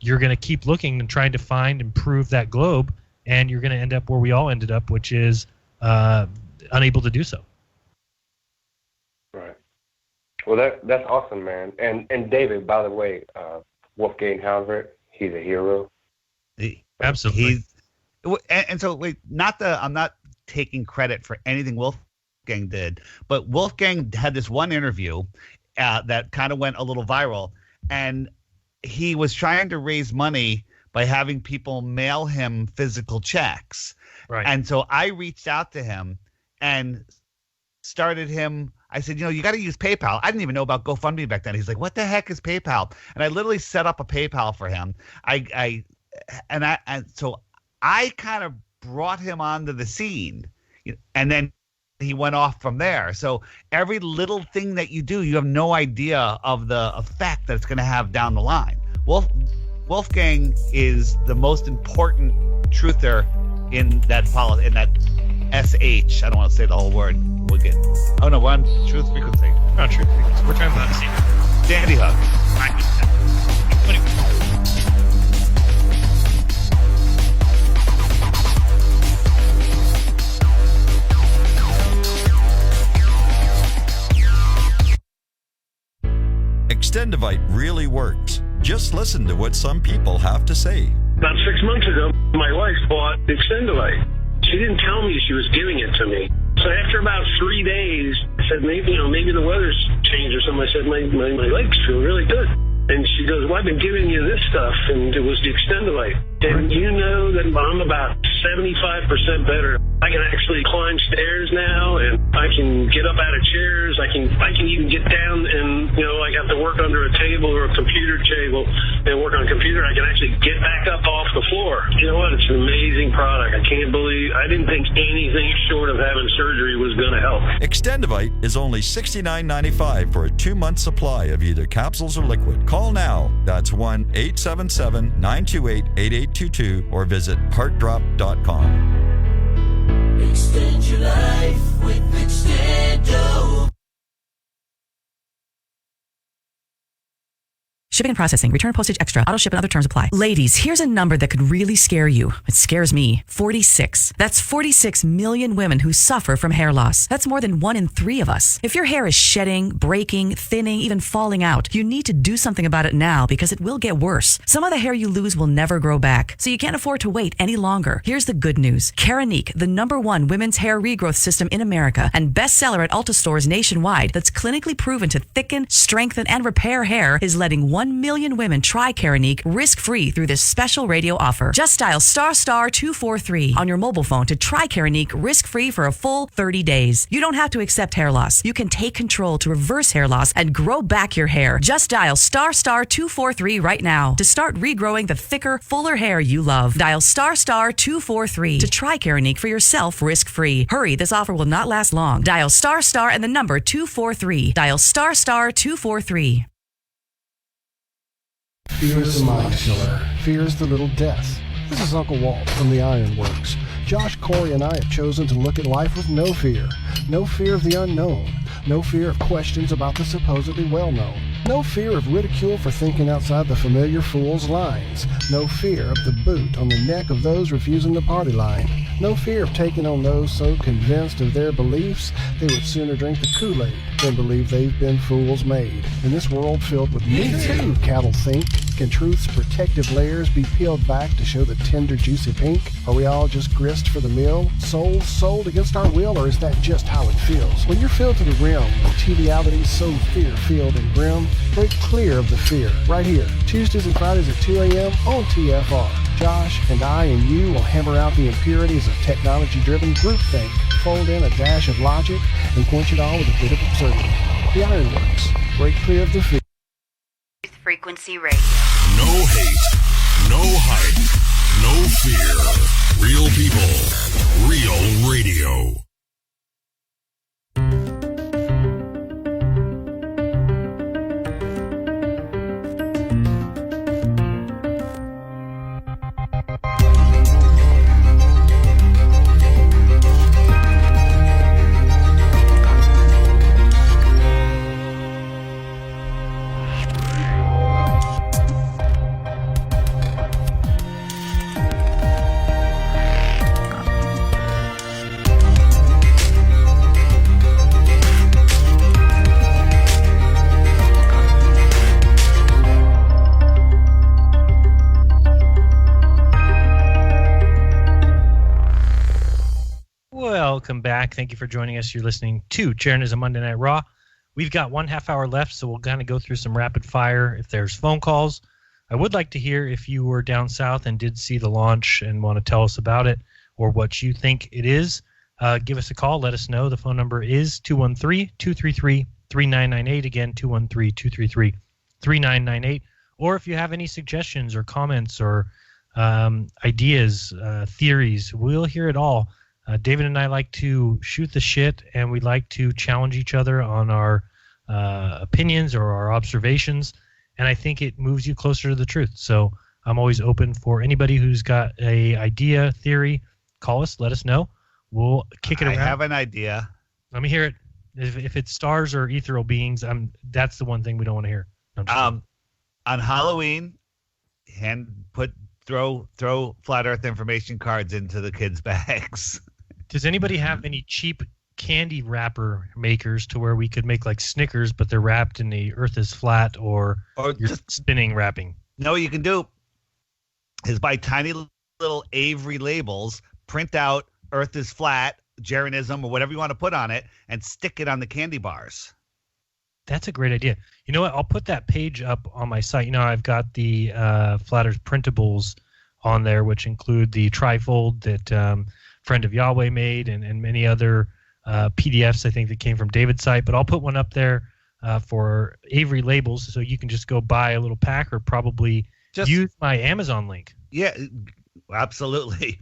you're going to keep looking and trying to find and prove that globe, and you're going to end up where we all ended up, which is unable to do so. Right. Well, that's awesome, man. And David, by the way, Wolfgang Halbert, he's a hero. Absolutely. And so, I'm not taking credit for anything Wolfgang did, but Wolfgang had this one interview that kind of went a little viral, and he was trying to raise money by having people mail him physical checks. Right. And so I reached out to him and started him. I said, you got to use PayPal. I didn't even know about GoFundMe back then. He's like, what the heck is PayPal? And I literally set up a PayPal for him. So I kind of brought him onto the scene, and then he went off from there. So every little thing that you do, you have no idea of the effect that it's going to have down the line. Wolfgang is the most important truther in that SH. I don't want to say the whole word. We're on Truth Frequency. Not Truth Frequency. We're talking about Sandy Hook. Extendivite really works. Just listen to what some people have to say. About 6 months ago, my wife bought Extendivite. She didn't tell me she was giving it to me. So after about 3 days, I said, maybe the weather's changed or something. I said, my legs feel really good. And she goes, well, I've been giving you this stuff, and it was the Extendivite. And you know that I'm about 75% better. I can actually climb stairs now, and I can get up out of chairs. I can even get down and, I have to work under a table or a computer table and work on a computer. I can actually get back up off the floor. You know what? It's an amazing product. I didn't think anything short of having surgery was going to help. Extendivite is only $69.95 for a 2-month supply of either capsules or liquid. Call now. That's 1-877-928-8822 or visit heartdrop.com. Extend your life with Extendo. Shipping and processing, return postage extra, auto ship and other terms apply. Ladies, here's a number that could really scare you. It scares me. 46. That's 46 million women who suffer from hair loss. That's more than 1 in 3 of us. If your hair is shedding, breaking, thinning, even falling out, you need to do something about it now because it will get worse. Some of the hair you lose will never grow back, so you can't afford to wait any longer. Here's the good news. Keranique, the #1 women's hair regrowth system in America and bestseller at Ulta stores nationwide that's clinically proven to thicken, strengthen, and repair hair, is letting 1 million women try Keranique risk-free through this special radio offer. Just dial *243 on your mobile phone to try Keranique risk-free for a full 30 days. You don't have to accept hair loss. You can take control to reverse hair loss and grow back your hair. Just dial *243 right now to start regrowing the thicker, fuller hair you love. Dial *243 to try Keranique for yourself risk-free. Hurry, this offer will not last long. Dial * and the number 243. Dial *243. Fear is the mind killer. Fear is the little death. This is Uncle Walt from the Ironworks. Josh, Corey, and I have chosen to look at life with no fear. No fear of the unknown. No fear of questions about the supposedly well-known. No fear of ridicule for thinking outside the familiar fool's lines. No fear of the boot on the neck of those refusing the party line. No fear of taking on those so convinced of their beliefs they would sooner drink the Kool-Aid than believe they've been fools made. In this world filled with me too, cattle think, can truth's protective layers be peeled back to show the tender, juicy pink? Are we all just grist for the mill? Souls sold against our will, or is that just how it feels? When you're filled to the rim with triviality so fear-filled and grim, break clear of the fear. Right here, Tuesdays and Fridays at 2 a.m. on TFR. Josh and I and you will hammer out the impurities of technology-driven groupthink, fold in a dash of logic, and quench it all with a bit of absurdity. The Ironworks. Break clear of the fear. Frequency Radio. No hate, no hype, no fear. Real people, real radio. Welcome back. Thank you for joining us. You're listening to Jeranism Monday Night Raw. We've got 1/2 hour left, so we'll kind of go through some rapid fire if there's phone calls. I would like to hear if you were down south and did see the launch and want to tell us about it or what you think it is. Give us a call. Let us know. The phone number is 213-233-3998. Again, 213-233-3998. Or if you have any suggestions or comments or ideas, theories, we'll hear it all. David and I like to shoot the shit, and we like to challenge each other on our opinions or our observations, and I think it moves you closer to the truth. So I'm always open for anybody who's got a idea, theory. Call us, let us know. We'll kick it around. I have an idea. Let me hear it. If it's stars or ethereal beings, that's the one thing we don't want to hear. On Halloween, throw flat Earth information cards into the kids' bags. Does anybody have any cheap candy wrapper makers to where we could make like Snickers, but they're wrapped in the Earth is flat or you're just spinning wrapping? No, what you can do is buy tiny little Avery labels, print out Earth is flat, Jeranism, or whatever you want to put on it, and stick it on the candy bars. That's a great idea. You know what? I'll put that page up on my site. You know, I've got the Flat Earth printables on there, which include the trifold that Friend of Yahweh made and many other PDFs, I think, that came from David's site. But I'll put one up there for Avery labels, so you can just go buy a little pack or probably use my Amazon link. Yeah, absolutely.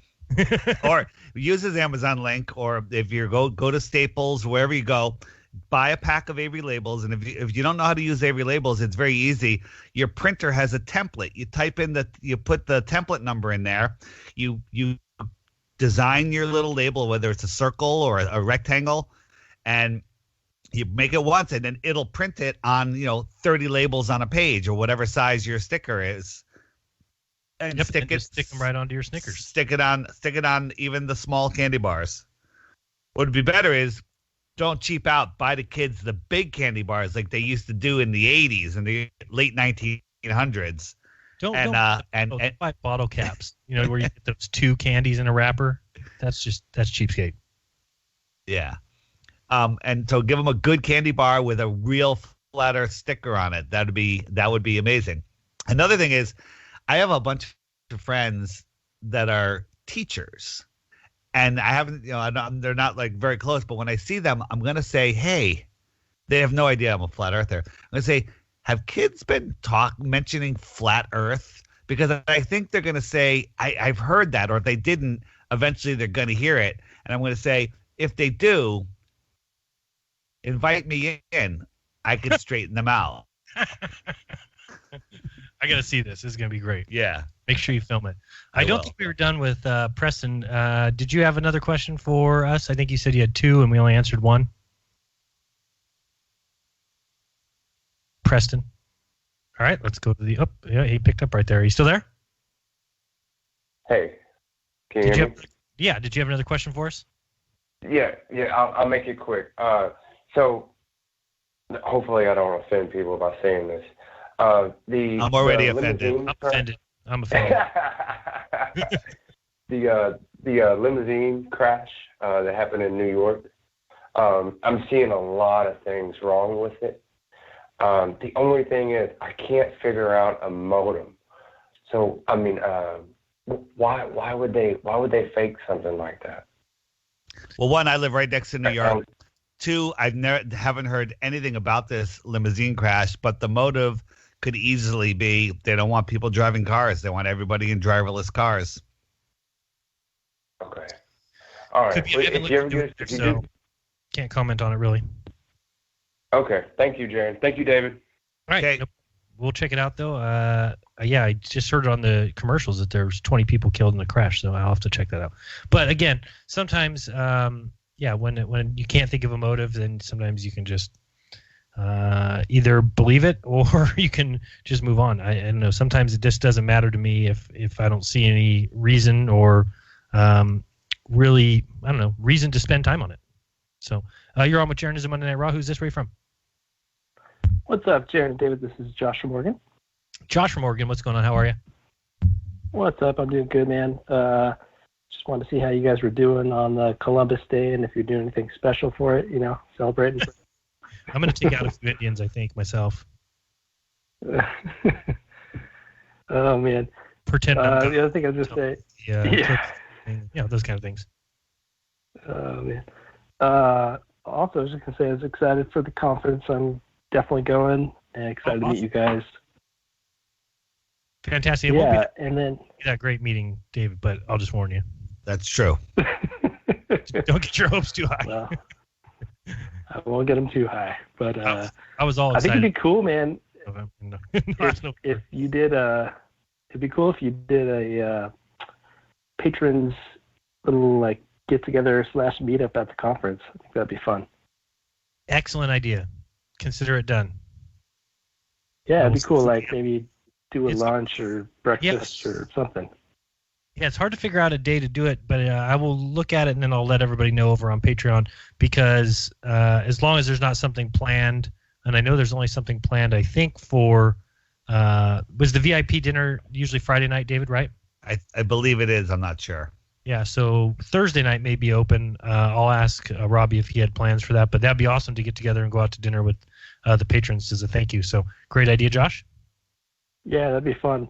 Or use his Amazon link, or if you go to Staples, wherever you go, buy a pack of Avery labels. And if you don't know how to use Avery labels, it's very easy. Your printer has a template. You type in you put the template number in there. You design your little label, whether it's a circle or a rectangle, and You make it once, and then it'll print it on 30 labels on a page or whatever size your sticker is, and stick them right onto your Snickers. Stick it on even the small candy bars. What would be better is don't cheap out. Buy the kids the big candy bars like they used to do in the 80s and the late 1900s. Don't buy bottle caps. Where you get those 2 candies in a wrapper. That's cheapskate. Yeah. And so give them a good candy bar with a real flatter sticker on it. That would be amazing. Another thing is, I have a bunch of friends that are teachers, and I haven't, they're not like very close, but when I see them, I'm going to say, hey, they have no idea I'm a flat earther. I'm going to say, have kids been mentioning flat earth? Because I think they're going to say, I've heard that, or if they didn't, eventually they're going to hear it. And I'm going to say, if they do, invite me in. I could straighten them out. I got to see this. This is going to be great. Yeah. Make sure you film it. I don't think we were done with Preston. Did you have another question for us? I think you said you had 2 and we only answered 1. Preston. All right, let's go to the yeah, he picked up right there. Are you still there? Hey. Can you hear me? Did you have another question for us? Yeah, I'll make it quick. So hopefully I don't offend people by saying this. I'm already offended. I'm offended. I'm offended. The limousine crash that happened in New York, I'm seeing a lot of things wrong with it. The only thing is I can't figure out a modem. So I mean, why would they fake something like that? Well, 1, I live right next to New York. 2, haven't heard anything about this limousine crash, but the motive could easily be they don't want people driving cars. They want everybody in driverless cars. Okay. All right. Can't comment on it really. Okay. Thank you, Jeran. Thank you, David. All right. Okay. We'll check it out though. I just heard it on the commercials that there's 20 people killed in the crash, so I'll have to check that out. But again, sometimes when you can't think of a motive, then sometimes you can just either believe it or you can just move on. I don't know. Sometimes it just doesn't matter to me if I don't see any reason or really, I don't know, reason to spend time on it. So you're on with Jeranism Monday Night Raw. Who's this? Where are you from? What's up, Jeran and David? This is Josh from Oregon. Josh from Oregon. What's going on? How are you? What's up? I'm doing good, man. Just wanted to see how you guys were doing on the Columbus Day and if you're doing anything special for it, celebrating. I'm going to take out a few Indians, I think, myself. Oh, man. Pretend the other thing I was just say. Yeah, those kind of things. Oh, man. Also, I was just going to say I was excited for the conference. I'm definitely going and excited to meet you guys. Fantastic. It won't be that great meeting, David, but I'll just warn you. That's true. Don't get your hopes too high. Well, I won't get them too high, but I was all excited. I think it'd be cool, man. If you did it'd be cool if you did a patrons little get together / meetup at the conference. I think that'd be fun. Excellent idea. Consider it done. Yeah, it'd be cool. Maybe do a lunch or breakfast or something. Yeah, it's hard to figure out a day to do it, but I will look at it and then I'll let everybody know over on Patreon because as long as there's not something planned, and I know there's only something planned, I think, for was the VIP dinner usually Friday night, David, right? I believe it is. I'm not sure. Yeah, so Thursday night may be open. I'll ask Robbie if he had plans for that, but that'd be awesome to get together and go out to dinner with the patrons as a thank you. So great idea, Josh. Yeah, that'd be fun.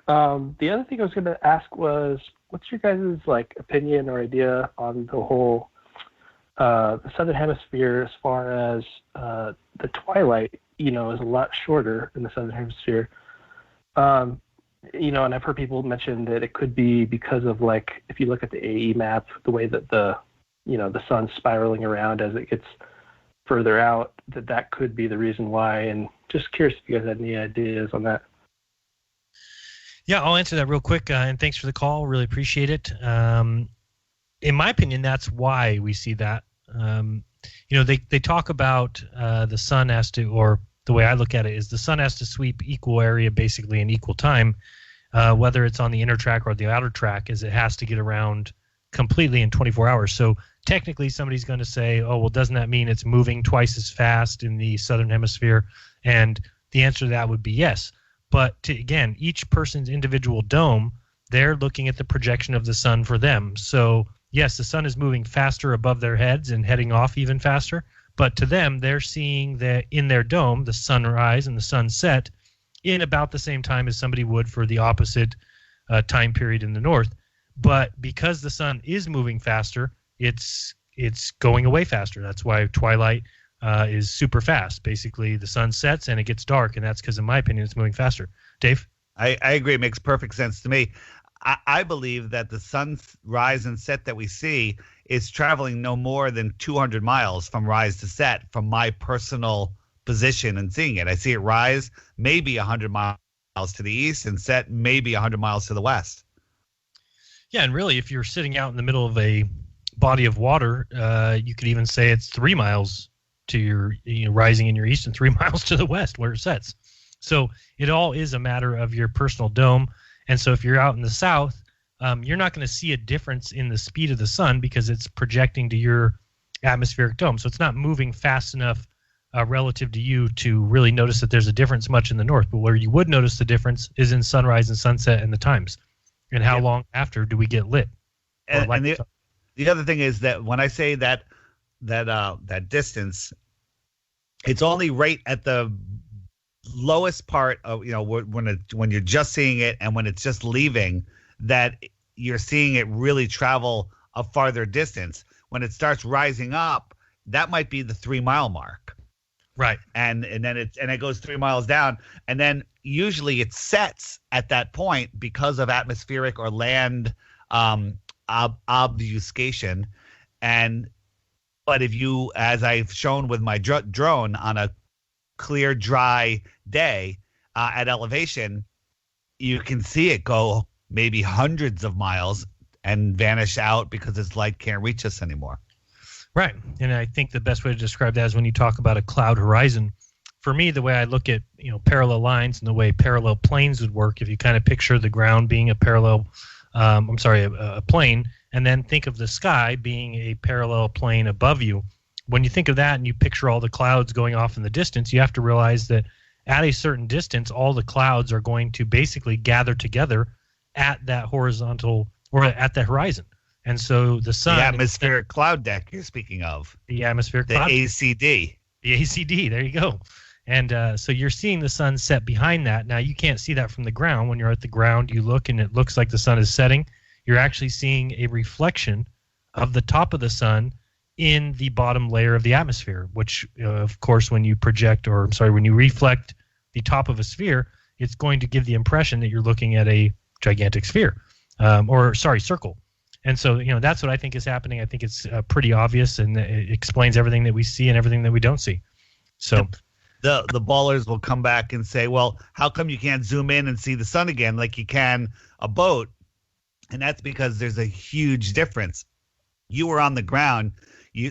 The other thing I was going to ask was, what's your guys' opinion or idea on the whole the Southern Hemisphere as far as the twilight, is a lot shorter in the Southern Hemisphere. And I've heard people mention that it could be because of if you look at the AE map, the way that the sun's spiraling around as it gets further out, that could be the reason why. And just curious if you guys had any ideas on that. Yeah, I'll answer that real quick. And thanks for the call. Really appreciate it. In my opinion, that's why we see that. they talk about the sun has to, or the way I look at it is the sun has to sweep equal area basically in equal time, whether it's on the inner track or the outer track, as it has to get around completely in 24 hours. So technically somebody's going to say, oh, well, doesn't that mean it's moving twice as fast in the southern hemisphere? And the answer to that would be yes. But again, each person's individual dome, they're looking at the projection of the sun for them. So yes, the sun is moving faster above their heads and heading off even faster. But to them, they're seeing that in their dome, the sunrise and the sunset in about the same time as somebody would for the opposite time period in the north. But because the sun is moving faster, it's going away faster. That's why twilight is super fast. Basically, the sun sets and it gets dark, and that's because, in my opinion, it's moving faster. Dave? I agree. It makes perfect sense to me. I believe that the sun's rise and set that we see is traveling no more than 200 miles from rise to set from my personal position and seeing it. I see it rise maybe 100 miles to the east and set maybe 100 miles to the west. Yeah, and really, if you're sitting out in the middle of a body of water, you could even say it's 3 miles to your rising in your east and 3 miles to the west where it sets. So it all is a matter of your personal dome. And so if you're out in the south, you're not going to see a difference in the speed of the sun because it's projecting to your atmospheric dome. So it's not moving fast enough relative to you to really notice that there's a difference much in the north. But where you would notice the difference is in sunrise and sunset and the times. And how long after do we get lit? And the other thing is that when I say that distance, it's only right at the lowest part of when you're just seeing it and when it's just leaving that you're seeing it really travel a farther distance. When it starts rising up, that might be the 3 mile mark. Right. And then it goes 3 miles down, and then usually it sets at that point because of atmospheric or land obfuscation. But if you, as I've shown with my drone on a clear, dry day at elevation, you can see it go maybe hundreds of miles and vanish out because its light can't reach us anymore. Right. And I think the best way to describe that is when you talk about a cloud horizon. For me, the way I look at parallel lines and the way parallel planes would work, if you kind of picture the ground being a parallel, a plane, and then think of the sky being a parallel plane above you. When you think of that and you picture all the clouds going off in the distance, you have to realize that at a certain distance, all the clouds are going to basically gather together at that horizontal or at the horizon. And so the sun... The atmospheric cloud deck you're speaking of. The atmospheric cloud deck. The ACD. The ACD, there you go. And so you're seeing the sun set behind that. Now, you can't see that from the ground. When you're at the ground, you look and it looks like the sun is setting. You're actually seeing a reflection of the top of the sun in the bottom layer of the atmosphere, which, of course, when you when you reflect the top of a sphere, it's going to give the impression that you're looking at a gigantic sphere, circle. And so, that's what I think is happening. I think it's pretty obvious, and it explains everything that we see and everything that we don't see. So the ballers will come back and say, well, how come you can't zoom in and see the sun again like you can a boat? And that's because there's a huge difference. You were on the ground,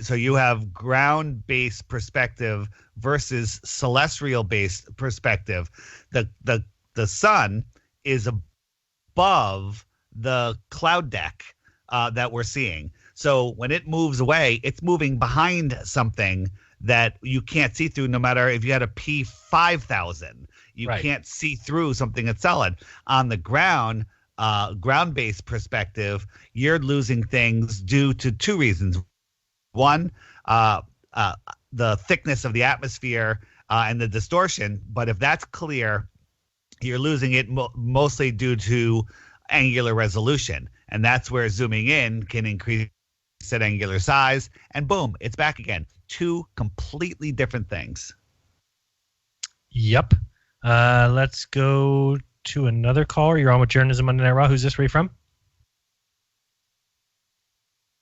so you have ground-based perspective versus celestial-based perspective. The sun is above the cloud deck that we're seeing. So when it moves away, it's moving behind something that you can't see through, no matter if you had a P5000. You can't see through something that's solid. On the ground, ground-based perspective, you're losing things due to two reasons. One, the thickness of the atmosphere and the distortion. But if that's clear, you're losing it mostly due to angular resolution. And that's where zooming in can increase that angular size. And boom, it's back again. Two completely different things. Yep. Let's go to another caller. You're on with Jeranism Monday Night Raw. Who's this? Where are you from?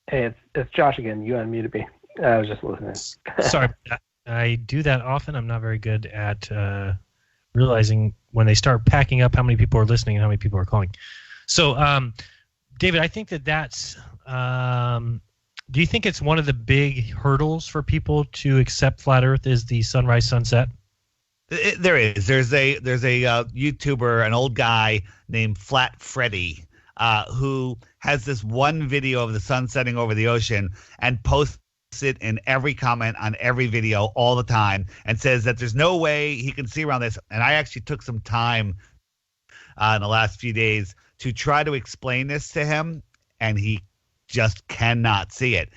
Hey, it's Josh again. You unmuted me. I was just listening. Sorry. I do that often. I'm not very good at realizing when they start packing up how many people are listening and how many people are calling. So, David, I think that's Do you think it's one of the big hurdles for people to accept flat Earth is the sunrise sunset? There is. There's a YouTuber, an old guy named Flat Freddy, who has this one video of the sun setting over the ocean and posts it in every comment on every video all the time and says that there's no way he can see around this. And I actually took some time in the last few days to try to explain this to him, and he just cannot see it.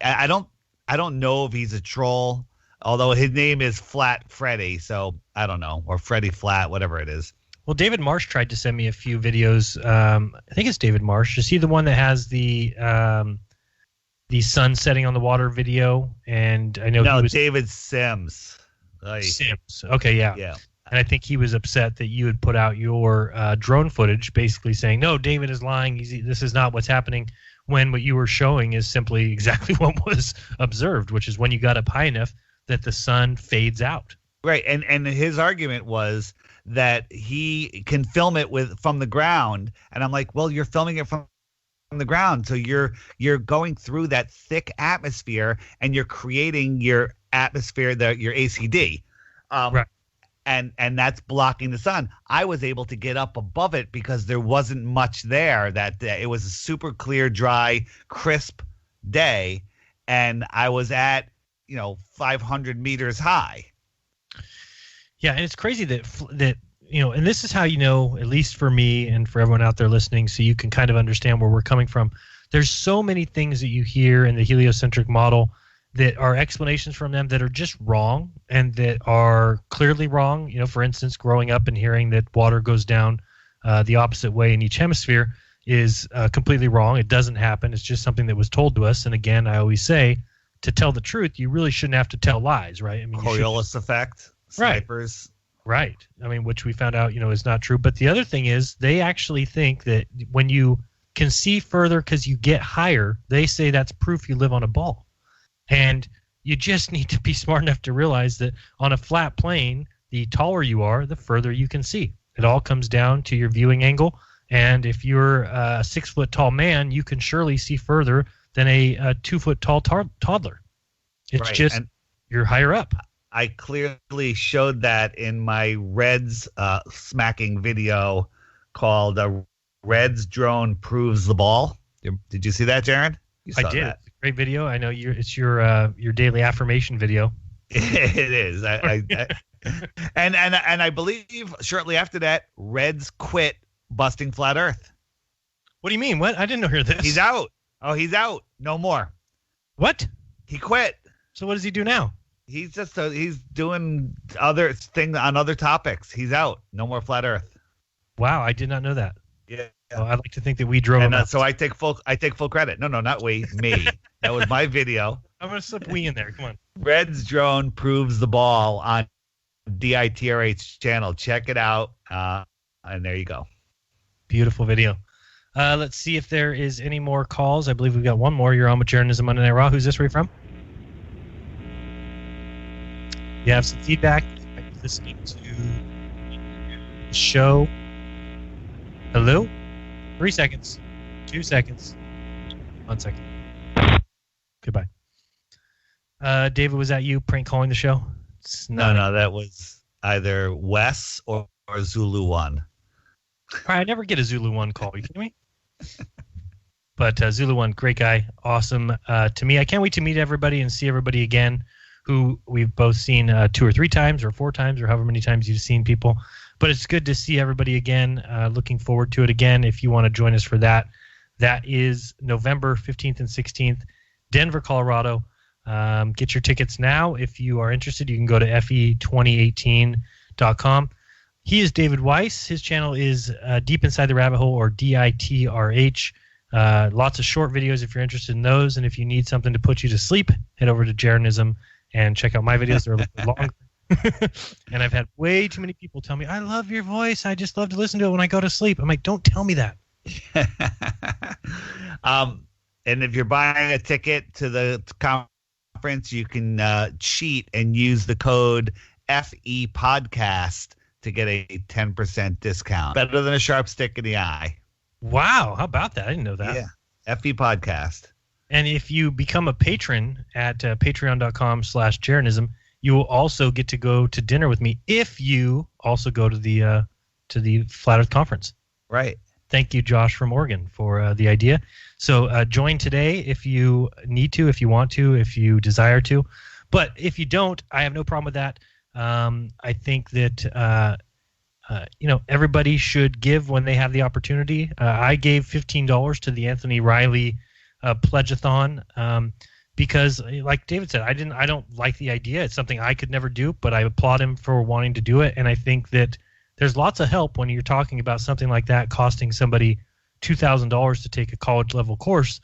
I don't know if he's a troll, although his name is Flat Freddy, so I don't know, or Freddy Flat, whatever it is. Well, David Marsh tried to send me a few videos. I think it's David Marsh. Is he the one that has the sun setting on the water video? And I know no, he was David Sims. Sims. Okay, yeah. Yeah. And I think he was upset that you had put out your drone footage, basically saying, "No, David is lying. This is not what's happening." When what you were showing is simply exactly what was observed, which is when you got up high enough that the sun fades out. Right, and his argument was that he can film it from the ground, and I'm like, well, you're filming it from the ground, so you're going through that thick atmosphere, and you're creating your atmosphere, your ACD, right, and that's blocking the sun. I was able to get up above it because there wasn't much there that day. It was a super clear, dry, crisp day, and I was at 500 meters high. Yeah, and it's crazy that and this is how at least for me and for everyone out there listening, so you can kind of understand where we're coming from. There's so many things that you hear in the heliocentric model that are explanations from them that are just wrong and that are clearly wrong. For instance, growing up and hearing that water goes down the opposite way in each hemisphere is completely wrong. It doesn't happen. It's just something that was told to us. And again, I always say, to tell the truth, you really shouldn't have to tell lies, right? I mean, Coriolis effect, snipers. Right. I mean, which we found out, is not true. But the other thing is they actually think that when you can see further because you get higher, they say that's proof you live on a ball. And you just need to be smart enough to realize that on a flat plane, the taller you are, the further you can see. It all comes down to your viewing angle. And if you're a 6 foot tall man, you can surely see further than a 2 foot tall toddler. It's right. just you're higher up. I clearly showed that in my Reds smacking video called Reds Drone Proves the Ball. Did you see that, Jeran? I did. That. It's a great video. I know it's your daily affirmation video. It is. And I believe shortly after that, Reds quit busting flat Earth. What do you mean? What? I didn't hear this. He's out. Oh, he's out. No more. What? He quit. So what does he do now? He's just he's doing other things on other topics. He's out. No more flat Earth. Wow, I did not know that. Yeah. Well, I'd like to think that we drove him out. So I take full credit. No, not we, me. That was my video. I'm gonna slip we in there. Come on. Red's Drone Proves the Ball on DITRH channel. Check it out. And there you go. Beautiful video. Let's see if there is any more calls. I believe we've got one more. You're on with Jeranism Monday Night Raw. Who's this? Where are you from? You have some feedback. Listening to the show. Hello? 3 seconds. 2 seconds. 1 second. Goodbye. David, was that you prank calling the show? No, that was either Wes or Zulu One. I never get a Zulu One call. Are you kidding me? But Zulu One, great guy. Awesome to me. I can't wait to meet everybody and see everybody again who we've both seen 2 or 3 times or 4 times or however many times you've seen people. But it's good to see everybody again. Looking forward to it again. If you want to join us for that, that is November 15th and 16th, Denver, Colorado. Get your tickets now. If you are interested, you can go to fe2018.com. He is David Weiss. His channel is Deep Inside the Rabbit Hole, or DITRH. Lots of short videos if you're interested in those. And if you need something to put you to sleep, head over to Jeranism and check out my videos. They're a little bit longer. And I've had way too many people tell me, I love your voice. I just love to listen to it when I go to sleep. I'm like, don't tell me that. And if you're buying a ticket to the conference, you can cheat and use the code FE Podcast to get a 10% discount. Better than a sharp stick in the eye. Wow. How about that? I didn't know that. Yeah. FE Podcast. And if you become a patron at patreon.com/Jeranism, you will also get to go to dinner with me if you also go to the Flat Earth Conference. Right. Thank you, Josh from Oregon, for the idea. So join today if you need to, if you want to, if you desire to. But if you don't, I have no problem with that. I think that everybody should give when they have the opportunity. I gave $15 to the Anthony Riley pledge-a-thon because, like David said, I don't like the idea. It's something I could never do, but I applaud him for wanting to do it. And I think that there's lots of help when you're talking about something like that costing somebody $2,000 to take a college-level course.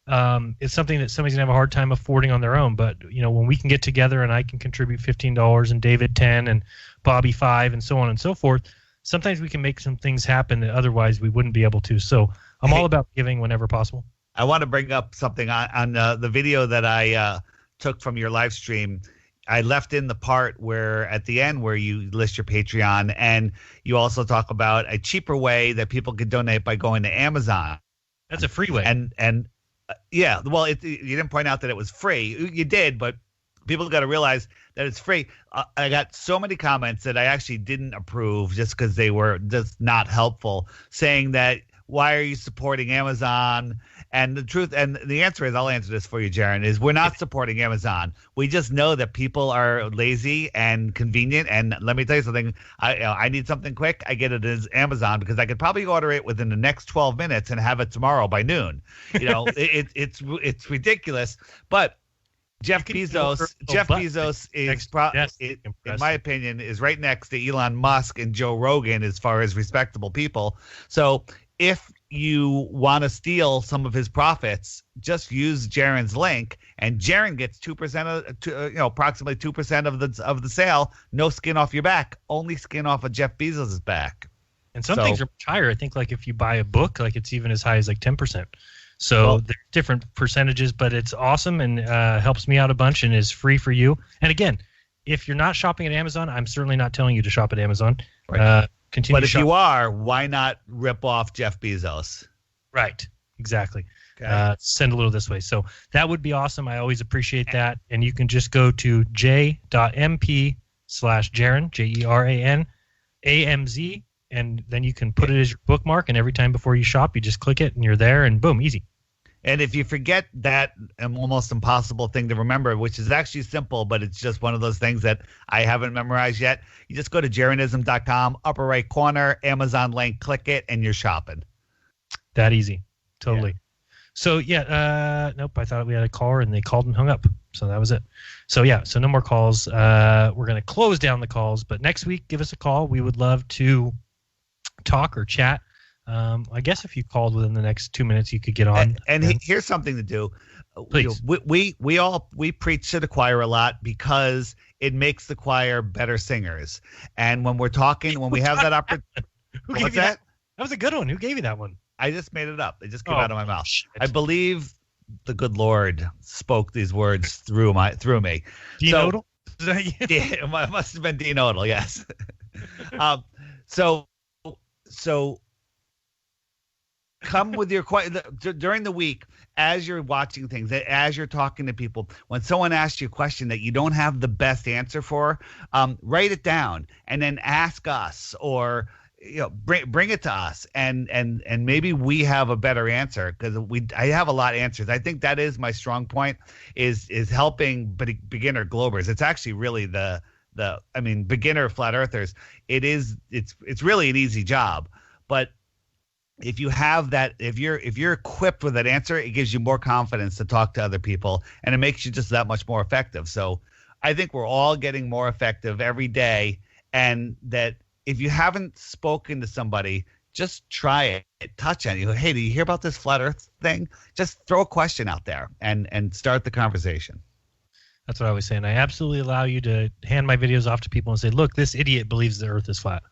It's something that somebody's gonna have a hard time affording on their own. But when we can get together and I can contribute $15 and David 10 and Bobby 5 and so on and so forth, sometimes we can make some things happen that otherwise we wouldn't be able to. So I'm all about giving whenever possible. I want to bring up something on the video that I took from your live stream. I left in the part where at the end where you list your Patreon, and you also talk about a cheaper way that people could donate by going to Amazon. That's a free way. And yeah, well, you didn't point out that it was free. You did, but people got to realize that it's free. I got so many comments that I actually didn't approve just because they were just not helpful, saying that why are you supporting Amazon? And the truth, and the answer is, I'll answer this for you, Jeran, is we're not supporting Amazon. We just know that people are lazy and convenient. And let me tell you something. I need something quick. I get it as Amazon because I could probably order it within the next 12 minutes and have it tomorrow by noon. It's ridiculous. But Jeff Bezos is, in my opinion, is right next to Elon Musk and Joe Rogan as far as respectable people. So if you want to steal some of his profits, just use Jeran's link, and Jeran gets 2% approximately 2% of the sale. No skin off your back, only skin off of Jeff Bezos' back. And some things are much higher. I think like if you buy a book, like it's even as high as like 10%. So there's different percentages, but it's awesome and helps me out a bunch and is free for you. And again, if you're not shopping at Amazon, I'm certainly not telling you to shop at Amazon. Right. But if you are, why not rip off Jeff Bezos? Right. Exactly. Okay. Send a little this way. So that would be awesome. I always appreciate that. And you can just go to j.mp/Jeran, JERAN, and then you can put it as your bookmark. And every time before you shop, you just click it and you're there and boom, easy. And if you forget that almost impossible thing to remember, which is actually simple, but it's just one of those things that I haven't memorized yet, you just go to Jeranism.com, upper right corner, Amazon link, click it, and you're shopping. That easy. Totally. Yeah. So, nope, I thought we had a caller, and they called and hung up. So that was it. So, so no more calls. We're going to close down the calls, but next week, give us a call. We would love to talk or chat. I guess if you called within the next 2 minutes, you could get on. And here's something to do. Please. We preach to the choir a lot because it makes the choir better singers. And when we're talking, when we have that opportunity, what's that? That was a good one. Who gave you that one? I just made it up. It just came out of my mouth. Shit. I believe the good Lord spoke these words through me. Dean Odell? Yeah, it must have been Dean Odell. Yes. So come with your during the week as you're watching things, as you're talking to people. When someone asks you a question that you don't have the best answer for, write it down and then ask us, or bring it to us, and maybe we have a better answer, because I have a lot of answers. I think that is my strong point, is helping beginner Globers. It's actually really beginner flat earthers. It's really an easy job, but if you have that, if you're equipped with that answer, it gives you more confidence to talk to other people, and it makes you just that much more effective. So I think we're all getting more effective every day, and that if you haven't spoken to somebody, just try it, touch on it. Hey, do you hear about this flat earth thing? Just throw a question out there and start the conversation. That's what I was saying. I absolutely allow you to hand my videos off to people and say, look, this idiot believes the earth is flat.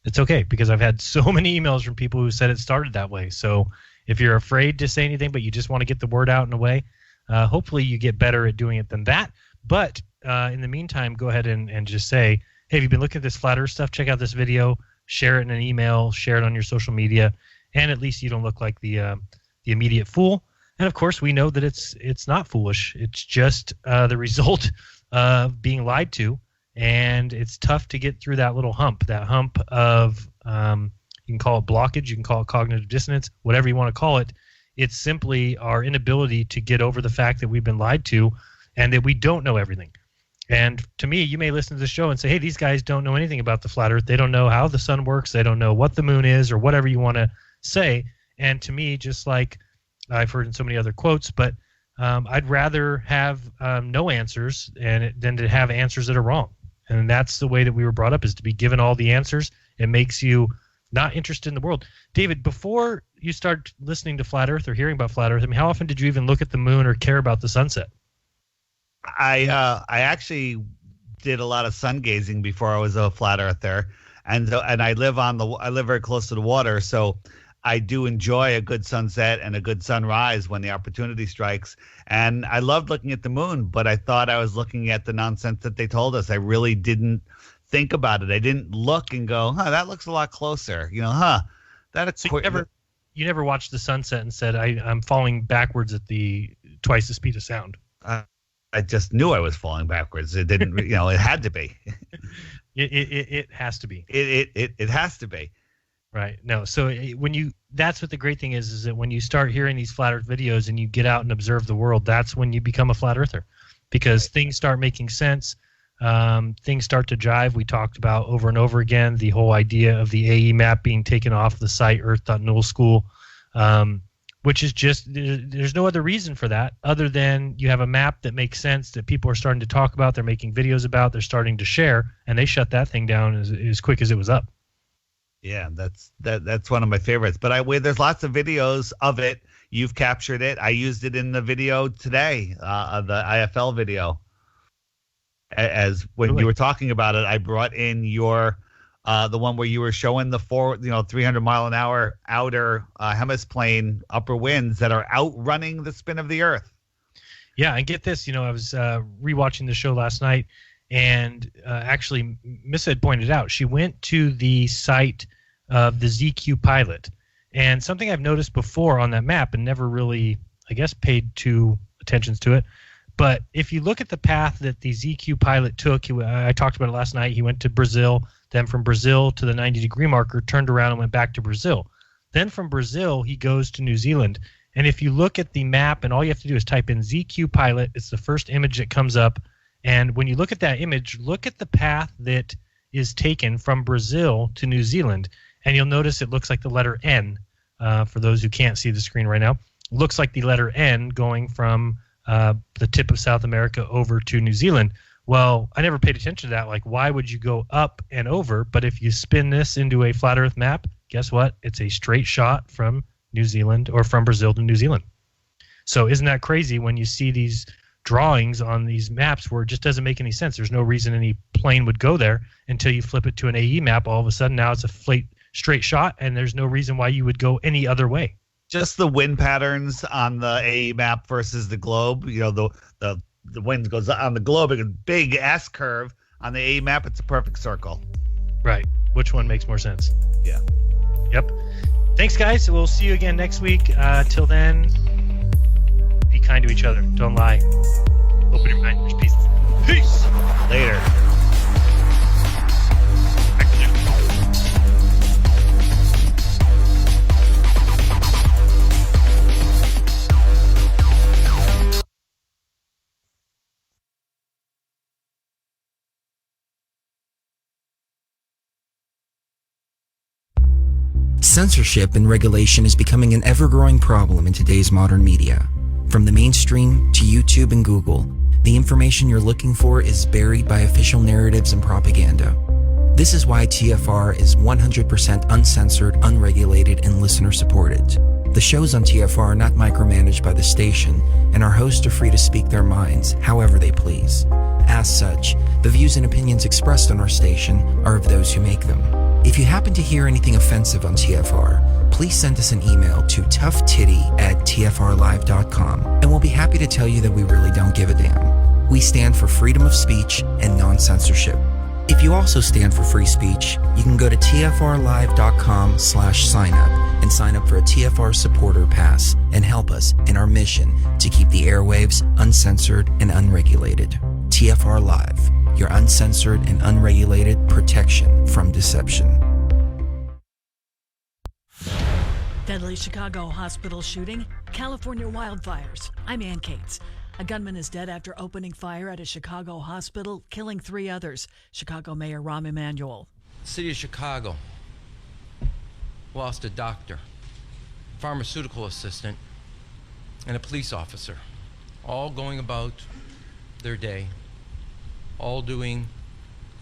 It's okay, because I've had so many emails from people who said it started that way. So if you're afraid to say anything, but you just want to get the word out in a way, hopefully you get better at doing it than that. But in the meantime, go ahead and just say, hey, have you been looking at this flat earth stuff? Check out this video, share it in an email, share it on your social media, and at least you don't look like the immediate fool. And of course, we know that it's not foolish. It's just the result of being lied to, and it's tough to get through that little hump. That hump of you can call it blockage, you can call it cognitive dissonance, whatever you want to call it. It's simply our inability to get over the fact that we've been lied to, and that we don't know everything. And to me, you may listen to the show and say, hey, these guys don't know anything about the flat Earth. They don't know how the sun works. They don't know what the moon is, or whatever you want to say. And to me, just like I've heard in so many other quotes, but I'd rather have no answers than to have answers that are wrong. And that's the way that we were brought up, is to be given all the answers. It makes you not interested in the world. David, before you start listening to Flat Earth or hearing about Flat Earth, I mean, how often did you even look at the moon or care about the sunset? I actually did a lot of sun gazing before I was a flat earther, and I live very close to the water, so I do enjoy a good sunset and a good sunrise when the opportunity strikes. And I loved looking at the moon, but I thought I was looking at the nonsense that they told us. I really didn't think about it. I didn't look and go, that looks a lot closer. You never watched the sunset and said, I'm falling backwards at twice the speed of sound. I just knew I was falling backwards. It didn't, it had to be. It has to be. It has to be. Right. No. So that's what the great thing is that when you start hearing these flat Earth videos and you get out and observe the world, that's when you become a flat earther, because things start making sense. Things start to jive. We talked about over and over again the whole idea of the AE map being taken off the site earth.nullschool, which is just, there's no other reason for that other than you have a map that makes sense, that people are starting to talk about, they're making videos about, they're starting to share, and they shut that thing down as quick as it was up. Yeah, that's one of my favorites. But there's lots of videos of it. You've captured it. I used it in the video today, the IFL video. As when you were talking about it, I brought in your the one where you were showing the 300 mile an hour outer hemiplane upper winds that are outrunning the spin of the Earth. Yeah, and get this, I was rewatching the show last night, and actually, Miss had pointed out, she went to the site of the ZQ pilot, and something I've noticed before on that map and never really, I guess, paid too attention to it. But if you look at the path that the ZQ pilot took, I talked about it last night. He went to Brazil, then from Brazil to the 90-degree marker, turned around and went back to Brazil. Then from Brazil, he goes to New Zealand. And if you look at the map, and all you have to do is type in ZQ pilot, it's the first image that comes up. And when you look at that image, look at the path that is taken from Brazil to New Zealand. And you'll notice it looks like the letter N. For those who can't see the screen right now, it looks like the letter N going from the tip of South America over to New Zealand. Well, I never paid attention to that. Like, why would you go up and over? But if you spin this into a flat Earth map, guess what? It's a straight shot from New Zealand, or from Brazil to New Zealand. So isn't that crazy when you see these drawings on these maps where it just doesn't make any sense? There's no reason any plane would go there until you flip it to an AE map. All of a sudden now it's a straight shot, and there's no reason why you would go any other way. Just the wind patterns on the AE map versus the globe. The wind goes on the globe, a big S curve. On the AE map, it's a perfect circle. Right. Which one makes more sense? Yeah. Yep. Thanks, guys. We'll see you again next week. Till then, be kind to each other. Don't lie. Open your mind. There's peace. Peace. Later. Censorship and regulation is becoming an ever-growing problem in today's modern media. From the mainstream to YouTube and Google, the information you're looking for is buried by official narratives and propaganda. This is why TFR is 100% uncensored, unregulated, and listener-supported. The shows on TFR are not micromanaged by the station, and our hosts are free to speak their minds however they please. As such, the views and opinions expressed on our station are of those who make them. If you happen to hear anything offensive on TFR, please send us an email to toughtitty@tfrlive.com, and we'll be happy to tell you that we really don't give a damn. We stand for freedom of speech and non-censorship. If you also stand for free speech, you can go to tfrlive.com/signup and sign up for a TFR supporter pass and help us in our mission to keep the airwaves uncensored and unregulated. TFR Live, your uncensored and unregulated protection from deception. Deadly Chicago hospital shooting, California wildfires. I'm Ann Cates. A gunman is dead after opening fire at a Chicago hospital, killing 3 others. Chicago Mayor Rahm Emanuel. The city of Chicago lost a doctor, pharmaceutical assistant, and a police officer, all going about their day, all doing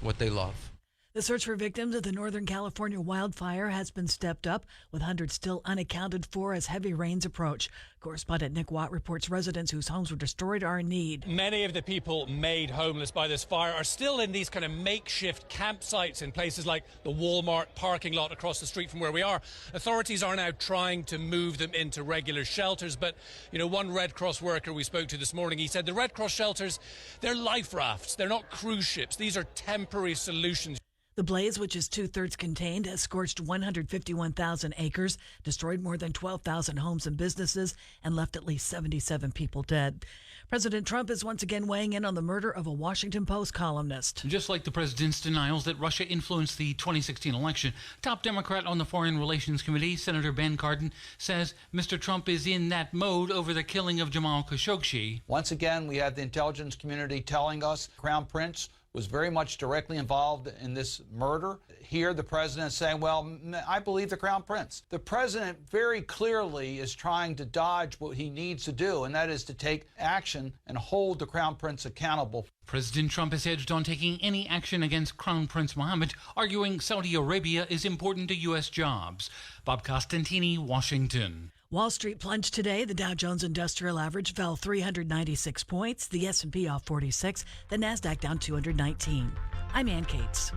what they love. The search for victims of the Northern California wildfire has been stepped up, with hundreds still unaccounted for as heavy rains approach. Correspondent Nick Watt reports residents whose homes were destroyed are in need. Many of the people made homeless by this fire are still in these kind of makeshift campsites in places like the Walmart parking lot across the street from where we are. Authorities are now trying to move them into regular shelters, but one Red Cross worker we spoke to this morning, he said the Red Cross shelters, they're life rafts, they're not cruise ships. These are temporary solutions. The blaze, which is 2/3 contained, has scorched 151,000 acres, destroyed more than 12,000 homes and businesses, and left at least 77 people dead. President Trump is once again weighing in on the murder of a Washington Post columnist. Just like the president's denials that Russia influenced the 2016 election, top Democrat on the Foreign Relations Committee, Senator Ben Cardin, says Mr. Trump is in that mode over the killing of Jamal Khashoggi. Once again, we have the intelligence community telling us Crown Prince was very much directly involved in this murder. Here, the president is saying, well, I believe the Crown Prince. The president very clearly is trying to dodge what he needs to do, and that is to take action and hold the Crown Prince accountable. President Trump has hedged on taking any action against Crown Prince Mohammed, arguing Saudi Arabia is important to U.S. jobs. Bob Costantini, Washington. Wall Street plunged today. The Dow Jones Industrial Average fell 396 points. The S&P off 46. The Nasdaq down 219. I'm Ann Cates.